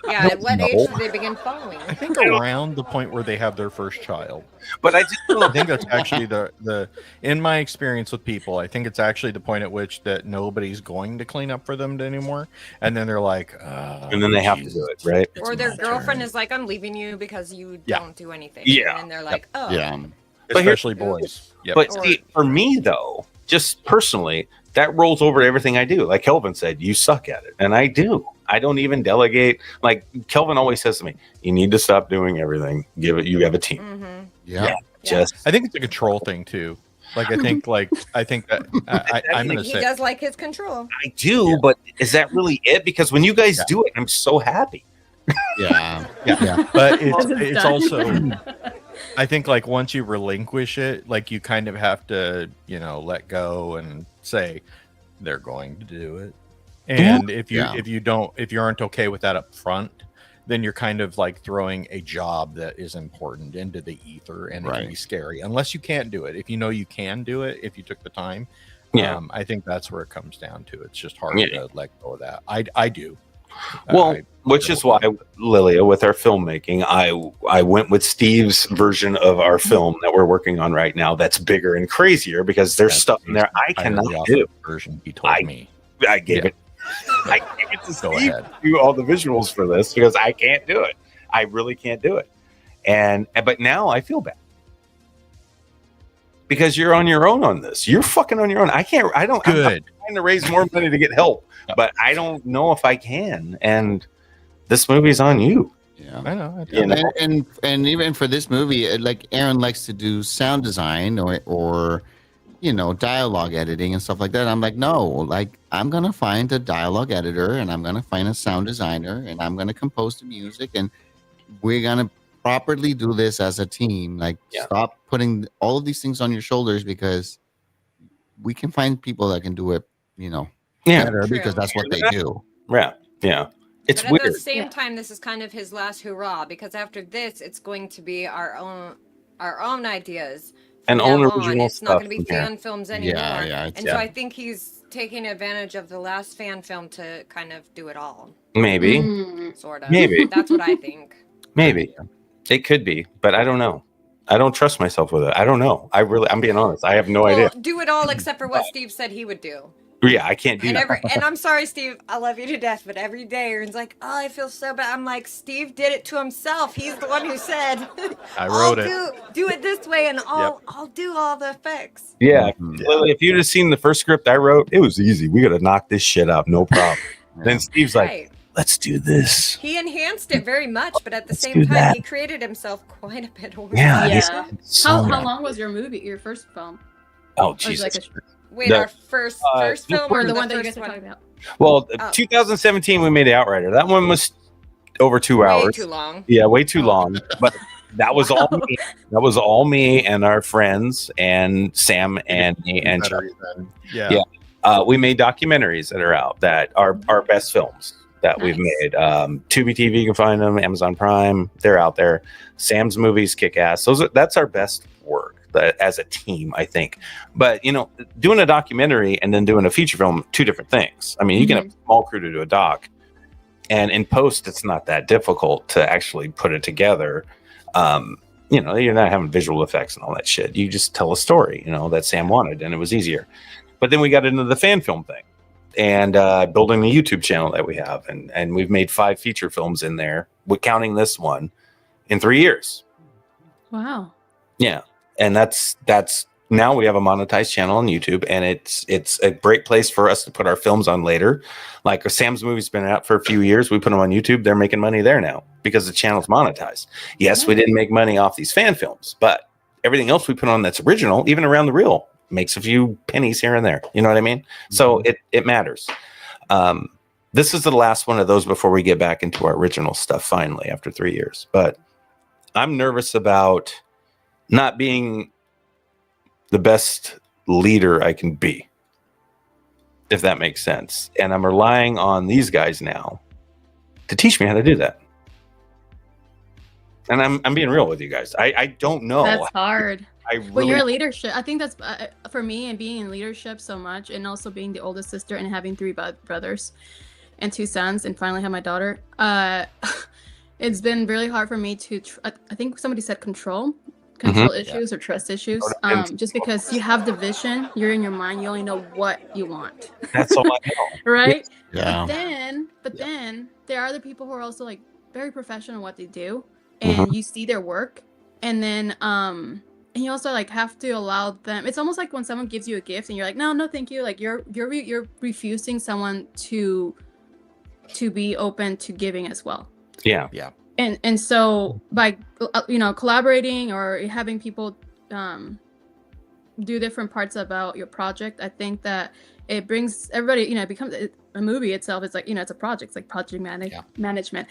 Speaker 4: Yeah, at what age do they begin following?
Speaker 5: I think around the point where they have their first child.
Speaker 2: But I just
Speaker 5: think that's actually the in my experience with people, I think it's actually the point at which that nobody's going to clean up for them anymore, and then they're like,
Speaker 2: and then they have to do it, right?
Speaker 4: Or their girlfriend is like, "I'm leaving you because you don't do anything."
Speaker 2: Yeah,
Speaker 4: and they're like, "Oh,
Speaker 5: yeah." Especially boys.
Speaker 2: Yep. But see, for me though, just personally, that rolls over to everything I do. Like Kelvin said, you suck at it. And I do. I don't even delegate. Like Kelvin always says to me, you need to stop doing everything. You have a team.
Speaker 4: Mm-hmm.
Speaker 2: Yeah.
Speaker 5: I think it's a control thing too. Like, I think that I'm going to say.
Speaker 4: He does like his control.
Speaker 2: I do, but is that really it? Because when you guys do it, I'm so happy.
Speaker 5: Yeah. But it's also, I think like once you relinquish it, like you kind of have to, let go and say they're going to do it. And if you aren't okay with that up front, then you're kind of like throwing a job that is important into the ether, and it can be scary unless you can't do it. If you know you can do it, if you took the time, I think that's where it comes down to. It's just hard to let go of that. I do.
Speaker 2: Well, which is why, Lilia, with our filmmaking, I went with Steve's version of our film that we're working on right now. That's bigger and crazier because there's stuff in there I cannot do.
Speaker 5: Version he told me.
Speaker 2: I gave it. I gave it to Steve to do all the visuals for this because I can't do it. I really can't do it. But now I feel bad because you're on your own on this. You're fucking on your own. I don't. I'm not trying to raise more money to get help, but I don't know if I can. And this movie's on you.
Speaker 3: Yeah,
Speaker 5: I know.
Speaker 2: You know?
Speaker 3: And even for this movie, like Aaron likes to do sound design or dialogue editing and stuff like that. I'm like, no, like I'm gonna find a dialogue editor and I'm gonna find a sound designer and I'm gonna compose the music and we're gonna properly do this as a team. Like, stop putting all of these things on your shoulders because we can find people that can do it, better because that's what they do.
Speaker 2: Yeah. It's
Speaker 4: but
Speaker 2: weird.
Speaker 4: At the same time, this is kind of his last hurrah because after this, it's going to be our own ideas.
Speaker 2: And own original
Speaker 4: It's not going to be fan films anymore.
Speaker 3: Yeah.
Speaker 4: So I think he's taking advantage of the last fan film to kind of do it all.
Speaker 2: Maybe.
Speaker 4: Sort of.
Speaker 2: Maybe.
Speaker 4: That's what I think.
Speaker 2: Maybe. It could be, but I don't know. I don't trust myself with it. I don't know. I'm being honest. I have no idea.
Speaker 4: Do it all except for what Steve said he would do.
Speaker 2: Yeah, I can't do that.
Speaker 4: And I'm sorry, Steve. I love you to death, but every day Aaron's like, "Oh, I feel so bad." I'm like, Steve did it to himself. He's the one who said,
Speaker 5: "I wrote it.
Speaker 4: Do it this way, and I'll do all the effects."
Speaker 2: Yeah. Lily, if you'd have seen the first script I wrote, it was easy. We got to knock this shit out, no problem. Then Steve's like, "Let's do this."
Speaker 4: He enhanced it very much, but at the same time, he created himself quite a bit.
Speaker 6: Yeah. How long was your first film?
Speaker 2: Oh, Jesus.
Speaker 4: Wait, our first film
Speaker 6: or the one that you guys are talking about?
Speaker 2: Well, 2017 we made The Outrider. That one was over 2 hours.
Speaker 4: Way too long.
Speaker 2: Yeah, way too long. But that was all me. That was all me and our friends and Sam and me and Chuck. Yeah. We made documentaries that are out that are our best films that we've made. Tubi TV, you can find them. Amazon Prime, they're out there. Sam's movies kick ass. That's our best work as a team, I think. But doing a documentary and then doing a feature film, two different things. I mean, you can have a small crew to do a doc, and in post, it's not that difficult to actually put it together. You're not having visual effects and all that shit. You just tell a story, that Sam wanted, and it was easier. But then we got into the fan film thing and building the YouTube channel that we have, and we've made 5 feature films in there, counting this one, in 3 years.
Speaker 6: Wow.
Speaker 2: Yeah. And that's now we have a monetized channel on YouTube, and it's a great place for us to put our films on later. Like Sam's movie's been out for a few years. We put them on YouTube. They're making money there now because the channel's monetized. Yes, we didn't make money off these fan films, but everything else we put on that's original, even around the reel, makes a few pennies here and there. You know what I mean? So it matters. This is the last one of those before we get back into our original stuff finally after 3 years. But I'm nervous about not being the best leader I can be, if that makes sense. And I'm relying on these guys now to teach me how to do that. And I'm being real with you guys. I don't know.
Speaker 6: That's hard.
Speaker 2: When
Speaker 6: you're leadership, I think that's for me, and being in leadership so much, and also being the oldest sister and having 3 brothers and 2 sons, and finally have my daughter. It's been really hard for me to. I think somebody said control issues or trust issues. Just because you have the vision, you're in your mind, you only know what you want.
Speaker 2: That's all I know.
Speaker 6: Right?
Speaker 3: Yeah.
Speaker 6: But then there are other people who are also like very professional in what they do, and you see their work, and then and you also like have to allow them. It's almost like when someone gives you a gift and you're like, no, thank you. Like you're refusing someone to be open to giving as well.
Speaker 2: Yeah.
Speaker 6: And so by collaborating or having people do different parts about your project, I think that it brings everybody, it becomes a movie itself. It's like, it's a project. It's like project management.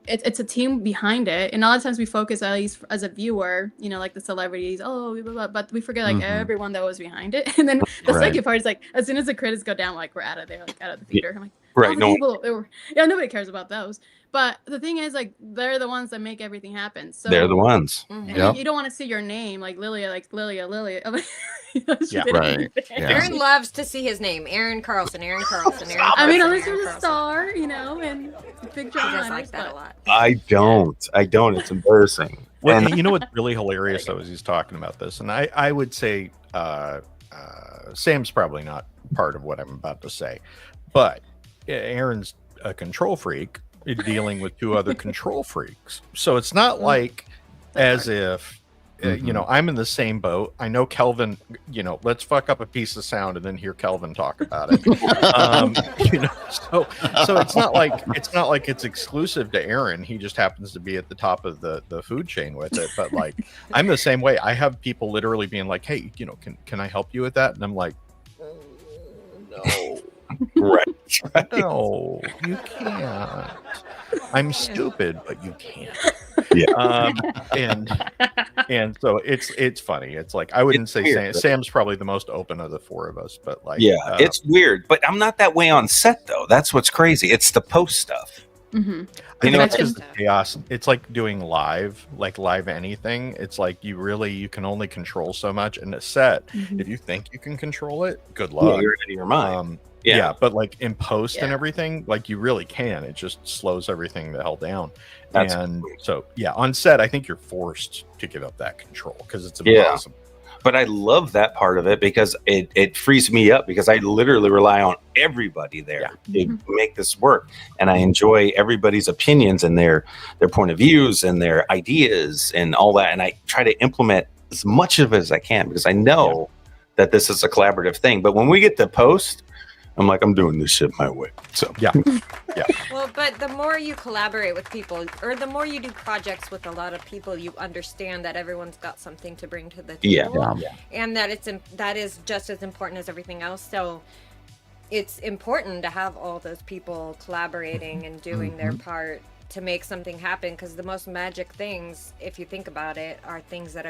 Speaker 6: It's a team behind it. And a lot of times we focus, at least as a viewer, like the celebrities, blah, blah, blah, but we forget like everyone that was behind it. And then the second part is like, as soon as the credits go down, like we're out of there, like out of the theater. I'm like, nobody cares about those. But the thing is, like, they're the ones that make everything happen. So
Speaker 2: they're the ones.
Speaker 6: You don't want to see your name like Lilia.
Speaker 3: Right.
Speaker 4: Aaron loves to see his name, Aaron Carlson.
Speaker 6: I mean, unless you're a star, and big job.
Speaker 4: I like that a lot.
Speaker 2: I don't. It's embarrassing.
Speaker 5: Well, you know what's really hilarious though is he's talking about this, and I would say Sam's probably not part of what I'm about to say, but Aaron's a control freak dealing with 2 other control freaks. So it's not like as if I'm in the same boat. I know Kelvin, let's fuck up a piece of sound and then hear Kelvin talk about it. So it's not like it's exclusive to Aaron. He just happens to be at the top of the food chain with it. But like, I'm the same way. I have people literally being like, hey, can I help you with that? And I'm like, no.
Speaker 2: Right.
Speaker 5: No, you can't. I'm stupid, but you can't.
Speaker 2: Yeah.
Speaker 5: And so it's funny. It's like, I wouldn't say Sam's probably the most open of the four of us, but like,
Speaker 2: it's weird. But I'm not that way on set though. That's what's crazy. It's the post stuff.
Speaker 6: Mm-hmm.
Speaker 5: It's because the chaos. It's like doing live anything. It's like you can only control so much in a set. Mm-hmm. If you think you can control it, good luck.
Speaker 2: You're out of your mind.
Speaker 5: But like in post and everything, like you really can. It just slows everything the hell down. So on set, I think you're forced to give up that control because it's impossible.
Speaker 2: But I love that part of it because it frees me up because I literally rely on everybody there to make this work. And I enjoy everybody's opinions and their point of views and their ideas and all that. And I try to implement as much of it as I can because I know that this is a collaborative thing. But when we get to post, I'm like, I'm doing this shit my way. So
Speaker 5: yeah.
Speaker 4: Well, but the more you collaborate with people, or the more you do projects with a lot of people, you understand that everyone's got something to bring to the table, and that is just as important as everything else. So it's important to have all those people collaborating and doing their part to make something happen, because the most magic things, if you think about it, are things that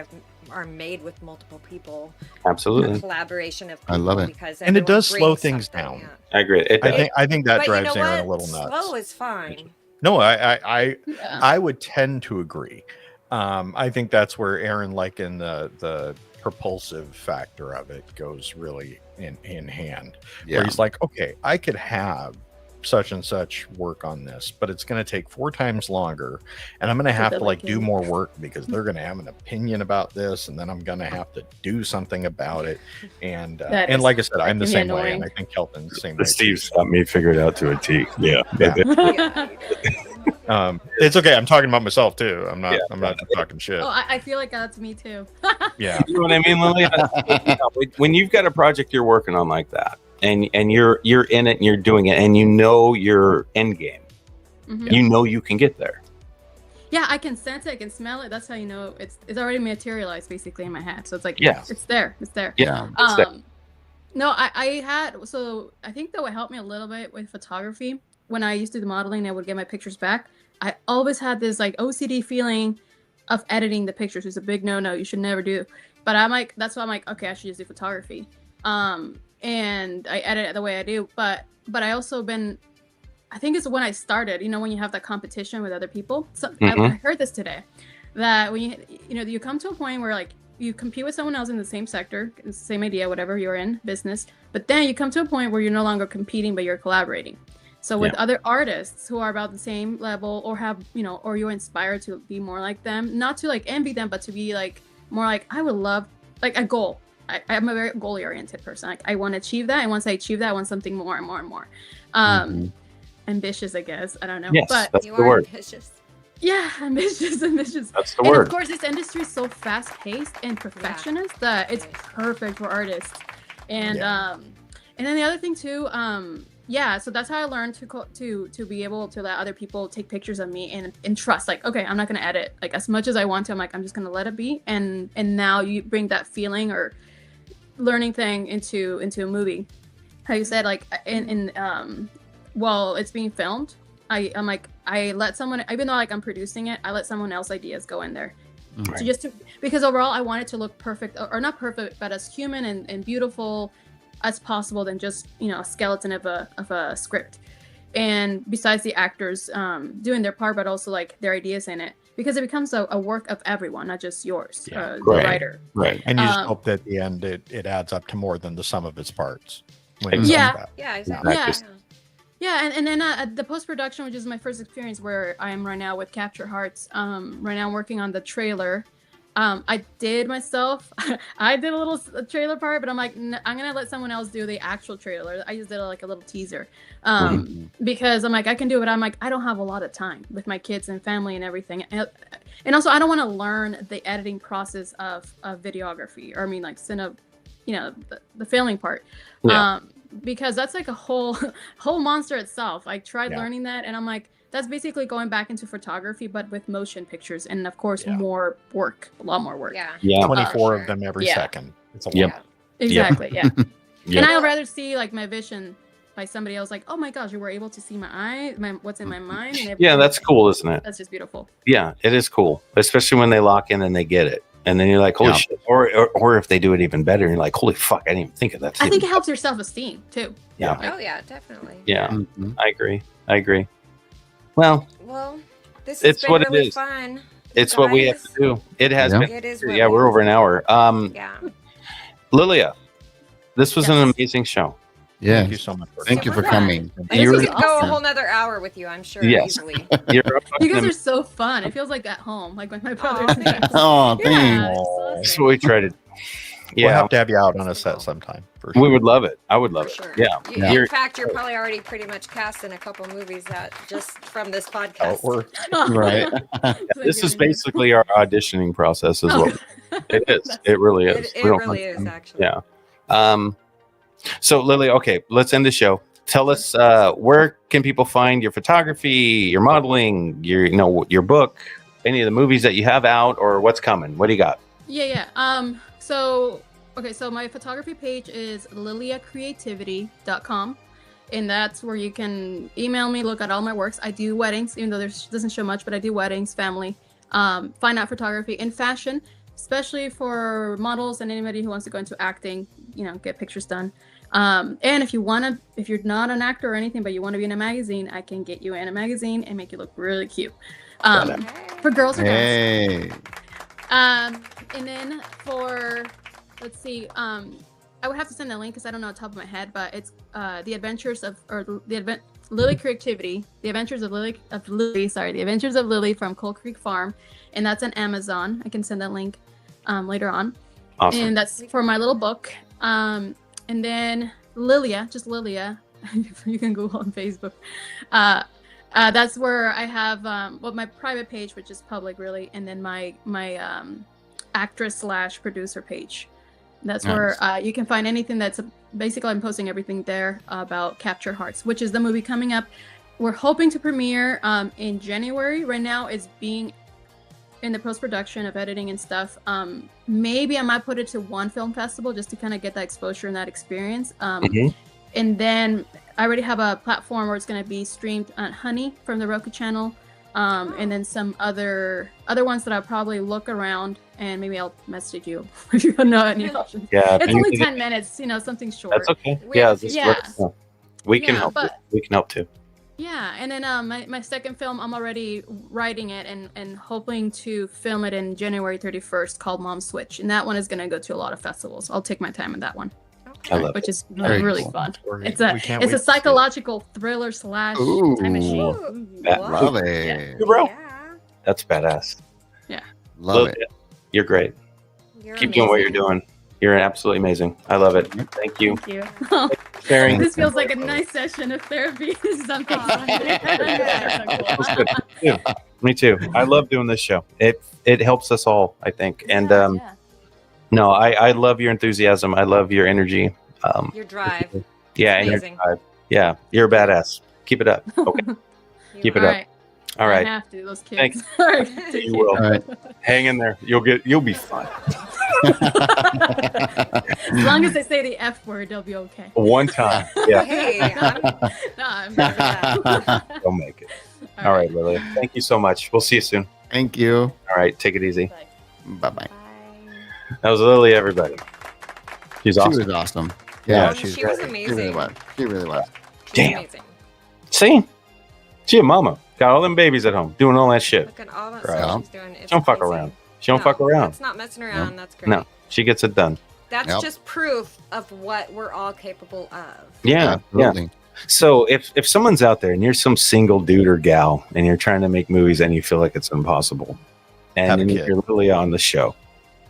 Speaker 4: are made with multiple people.
Speaker 2: Absolutely.
Speaker 4: A collaboration of people.
Speaker 3: I love it.
Speaker 4: Because
Speaker 5: and it does slow things down.
Speaker 4: Yeah.
Speaker 2: I agree.
Speaker 5: I think that drives Aaron a little nuts.
Speaker 4: Slow is fine.
Speaker 5: No, I would tend to agree. I think that's where Aaron, like in the propulsive factor of it, goes really in hand. Yeah. Where he's like, okay, I could have such and such work on this, but it's going to take 4 times longer, and I'm going to have to like do more work because they're going to have an opinion about this, and then I'm going to have to do something about it. And like I said, I'm the same way, and I think Kelton's the same way.
Speaker 2: Steve's got me figured out to a T. Yeah.
Speaker 5: It's okay. I'm talking about myself too. I'm not talking shit.
Speaker 6: Oh, I feel like that's me too.
Speaker 5: Yeah.
Speaker 2: You know what I mean, Lilia? When you've got a project you're working on like that, and you're in it and you're doing it, and you know your end game, you know you can get there.
Speaker 6: Yeah, I can sense it, I can smell it. That's how you know it's already materialized basically in my head. So it's like it's there.
Speaker 2: Yeah.
Speaker 6: No, I think that would help me a little bit with photography. When I used to do modeling, I would get my pictures back. I always had this like OCD feeling of editing the pictures. It's a big no-no. You should never do. But that's why I'm like, okay, I should just do photography. And I edit it the way I do. But I also I think it's when I started, when you have that competition with other people. So I heard this today, that when you come to a point where like you compete with someone else in the same sector, same idea, whatever you're in, business. But then you come to a point where you're no longer competing, but you're collaborating. So with other artists who are about the same level, or have, or you're inspired to be more like them, not to like envy them, but to be like more like, I would love like a goal. I'm a very goal oriented person. Like I want to achieve that. And once I achieve that, I want something more and more and more. Ambitious, I guess. I don't know.
Speaker 2: Yes,
Speaker 6: but
Speaker 2: that's the word.
Speaker 4: Ambitious.
Speaker 6: Yeah, ambitious.
Speaker 2: That's the
Speaker 6: and
Speaker 2: word.
Speaker 6: Of course, this industry is so fast paced and perfectionist that it's perfect for artists. And and then the other thing too, so that's how I learned to be able to let other people take pictures of me and trust. Like, okay, I'm not gonna edit like as much as I want to. I'm like, I'm just gonna let it be. And now you bring that feeling or learning thing into a movie. How you said like while it's being filmed, I'm like, I let someone, even though like I'm producing it, I let someone else's ideas go in there.
Speaker 2: Right.
Speaker 6: Because overall I want it to look perfect, or not perfect, but as human and beautiful as possible than just a skeleton of a script. And besides the actors doing their part, but also like their ideas in it, because it becomes a work of everyone, not just yours, the writer.
Speaker 5: Right. And you just hope that at the end it adds up to more than the sum of its parts.
Speaker 4: Exactly.
Speaker 6: Yeah, and then the post-production, which is my first experience where I am right now with Capture Hearts. Right now I'm working on the trailer I did myself. I did a little trailer part, but I'm like, I'm gonna let someone else do the actual trailer. I just did like a little teaser, because I'm like, I can do it. I'm like, I don't have a lot of time with my kids and family and everything, and also I don't want to learn the editing process of videography, or I mean like the filming part, because that's like a whole monster itself. I tried learning that, and I'm like, that's basically going back into photography, but with motion pictures, and of course, more work, a lot more work.
Speaker 2: Yeah.
Speaker 5: 24 of them every second. It's a lot.
Speaker 2: Yep.
Speaker 6: Exactly. Yeah. And I'd rather see like my vision by somebody else. Like, oh my gosh, you were able to see my eye, what's in my mind. And
Speaker 2: that's cool, isn't it?
Speaker 6: That's just beautiful.
Speaker 2: Yeah, it is cool, especially when they lock in and they get it. And then you're like, holy shit. Or if they do it even better, you're like, holy fuck, I didn't even think of that.
Speaker 6: I think it helps your self-esteem too.
Speaker 2: Yeah.
Speaker 4: Oh yeah, definitely.
Speaker 2: Yeah, I agree. Well,
Speaker 4: this has been
Speaker 2: what
Speaker 4: really
Speaker 2: it is.
Speaker 4: fun.
Speaker 2: It's what we have to do. It has been.
Speaker 4: It is.
Speaker 2: We're over an hour. Lilia, this was an amazing show.
Speaker 3: Yeah.
Speaker 5: Thank you so much.
Speaker 3: Thank you for coming.
Speaker 4: We could go a whole nother hour with you, I'm sure.
Speaker 2: Yes.
Speaker 4: Easily.
Speaker 6: You guys are so fun. It feels like at home, like with my brothers.
Speaker 3: Oh, thanks.
Speaker 2: That's what we try to.
Speaker 5: We'll have to have you out on a set sometime. For sure.
Speaker 2: We would love it. I would love it.
Speaker 4: Sure.
Speaker 2: Yeah.
Speaker 4: In fact, you're probably already pretty much cast in a couple movies that just from this podcast.
Speaker 3: Right.
Speaker 2: This is basically our auditioning process as well. It is. It really is.
Speaker 4: It really is, actually.
Speaker 2: Yeah. So Lily, okay, let's end the show. Tell us where can people find your photography, your modeling, your book, any of the movies that you have out, or what's coming? What do you got?
Speaker 6: So my photography page is liliacreativity.com, and that's where you can email me, look at all my works. I do weddings, even though doesn't show much, but I do weddings, family, fine art photography, and fashion, especially for models and anybody who wants to go into acting, get pictures done. And if you're not an actor or anything, but you want to be in a magazine, I can get you in a magazine and make you look really cute. For girls or guys. And then let's see, I would have to send a link because I don't know off the top of my head, but it's Lily Creativity, The Adventures of Lily from Cold Creek Farm, and that's on Amazon. I can send that link later on.
Speaker 2: Awesome.
Speaker 6: And that's for my little book. And then Lilia, just Lilia, you can Google on Facebook. That's where I have my private page, which is public really, and then my actress/producer page. That's where you can find anything that's basically I'm posting everything there about Capture Hearts, which is the movie coming up. We're hoping to premiere in January. Right now it's being in the post-production of editing and stuff. Maybe I might put it to one film festival just to kind of get that exposure and that experience. And then I already have a platform where it's going to be streamed on Honey from the Roku channel. And then some other ones that I'll probably look around and maybe I'll message you if you know any options.
Speaker 2: Yeah,
Speaker 6: it's only 10 minutes, something short.
Speaker 2: That's okay. We can help. We can help too.
Speaker 6: Yeah, and then my second film, I'm already writing it and hoping to film it in January 31st, called Mom Switch, and that one is going to go to a lot of festivals. I'll take my time in that one.
Speaker 2: I love
Speaker 6: which
Speaker 2: it.
Speaker 6: is really fun. It's a psychological thriller / time machine.
Speaker 3: Love it.
Speaker 2: Bro. Yeah. That's badass.
Speaker 6: Yeah.
Speaker 3: Love it.
Speaker 2: You're great. Keep doing what you're doing. You're absolutely amazing. I love it. Thank you.
Speaker 6: Thank you.
Speaker 2: Sharing.
Speaker 6: This feels like a nice session of therapy. Something fun.
Speaker 2: Me too. I love doing this show. It helps us all, I think. And no, I love your enthusiasm. I love your energy.
Speaker 4: Your drive.
Speaker 2: Yeah, and your drive. Yeah, you're a badass. Keep it up. Okay. Keep it up.
Speaker 6: Right.
Speaker 2: All right.
Speaker 6: I have to. Those kids.
Speaker 2: Thanks.
Speaker 6: All right.
Speaker 2: You will. All right. Hang in there. You'll be fine.
Speaker 6: As long as they say the F word, they'll be okay.
Speaker 2: One time. Yeah.
Speaker 4: Hey,
Speaker 6: I'm better.
Speaker 2: They'll make it. All right, Lily. Thank you so much. We'll see you soon.
Speaker 3: Thank you.
Speaker 2: All right. Take it easy.
Speaker 3: Bye-bye.
Speaker 2: That was Lily, everybody. She's awesome.
Speaker 3: She was awesome. Yeah,
Speaker 4: she was amazing.
Speaker 3: She really was.
Speaker 2: Damn.
Speaker 4: Amazing.
Speaker 2: See? She a mama. Got all them babies at home doing all that shit.
Speaker 4: Look at all that stuff she's doing.
Speaker 2: She don't fuck around. She don't fuck around.
Speaker 4: That's not messing around. That's great.
Speaker 2: No, she gets it done.
Speaker 4: That's just proof of what we're all capable of.
Speaker 2: Yeah, yeah. So if someone's out there and you're some single dude or gal and you're trying to make movies and you feel like it's impossible, and you're Lilia on the show,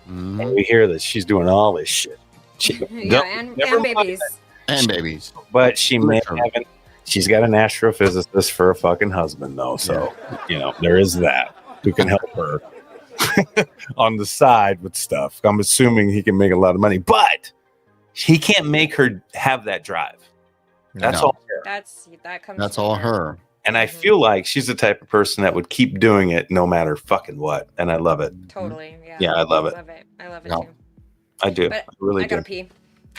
Speaker 2: And we hear that she's doing all this shit.
Speaker 4: And babies.
Speaker 3: And babies.
Speaker 2: But she may haven't. She's got an astrophysicist for a fucking husband, though. So, there is that who can help her on the side with stuff. I'm assuming he can make a lot of money, but he can't make her have that drive. That's all her.
Speaker 3: That's all her.
Speaker 2: And I feel like she's the type of person that would keep doing it no matter fucking what. And I love it.
Speaker 4: Totally. Yeah.
Speaker 2: Yeah, I love it.
Speaker 4: I love it too.
Speaker 2: I do.
Speaker 4: But
Speaker 2: I really do.
Speaker 4: I gotta pee.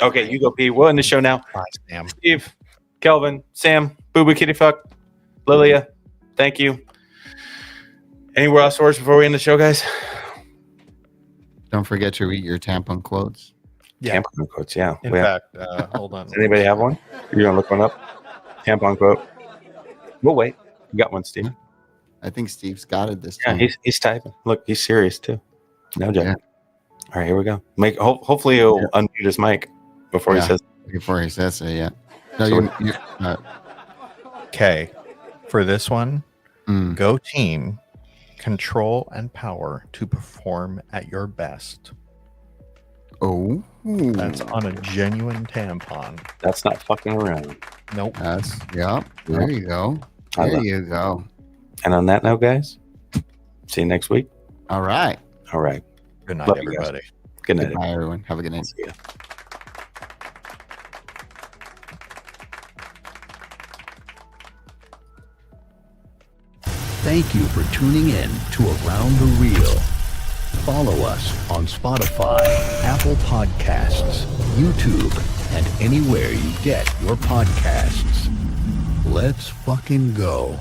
Speaker 2: Okay, you go pee. We'll end the show now.
Speaker 5: Bye, Sam.
Speaker 2: Steve, Kelvin, Sam, Boo Boo Kitty Fuck, Lilia, thank you. Any last words before we end the show, guys?
Speaker 3: Don't forget to read your tampon quotes.
Speaker 5: Yeah.
Speaker 2: Tampon quotes, yeah.
Speaker 5: In fact, hold on.
Speaker 2: Does anybody have one? You're going to look one up? Tampon quote. We'll wait. You got one, Steve?
Speaker 3: I think Steve's got it this
Speaker 2: Yeah,
Speaker 3: time.
Speaker 2: he's typing. Look, he's serious, too. No joke. Yeah. All right, here we go. Hopefully he'll unmute his mic before he says it.
Speaker 3: Before he says it, yeah. No,
Speaker 5: Okay. For this one, go team. Control and power to perform at your best.
Speaker 3: Oh.
Speaker 5: That's on a genuine tampon.
Speaker 2: That's not fucking around.
Speaker 5: Nope.
Speaker 3: There you go. There you go.
Speaker 2: And on that note, guys, see you next week.
Speaker 3: All right.
Speaker 5: Good night, everybody.
Speaker 2: Good night.
Speaker 3: Goodbye, everyone. Have a good night.
Speaker 2: See ya.
Speaker 1: Thank you for tuning in to Around the Reel. Follow us on Spotify, Apple Podcasts, YouTube, and anywhere you get your podcasts. Let's fucking go.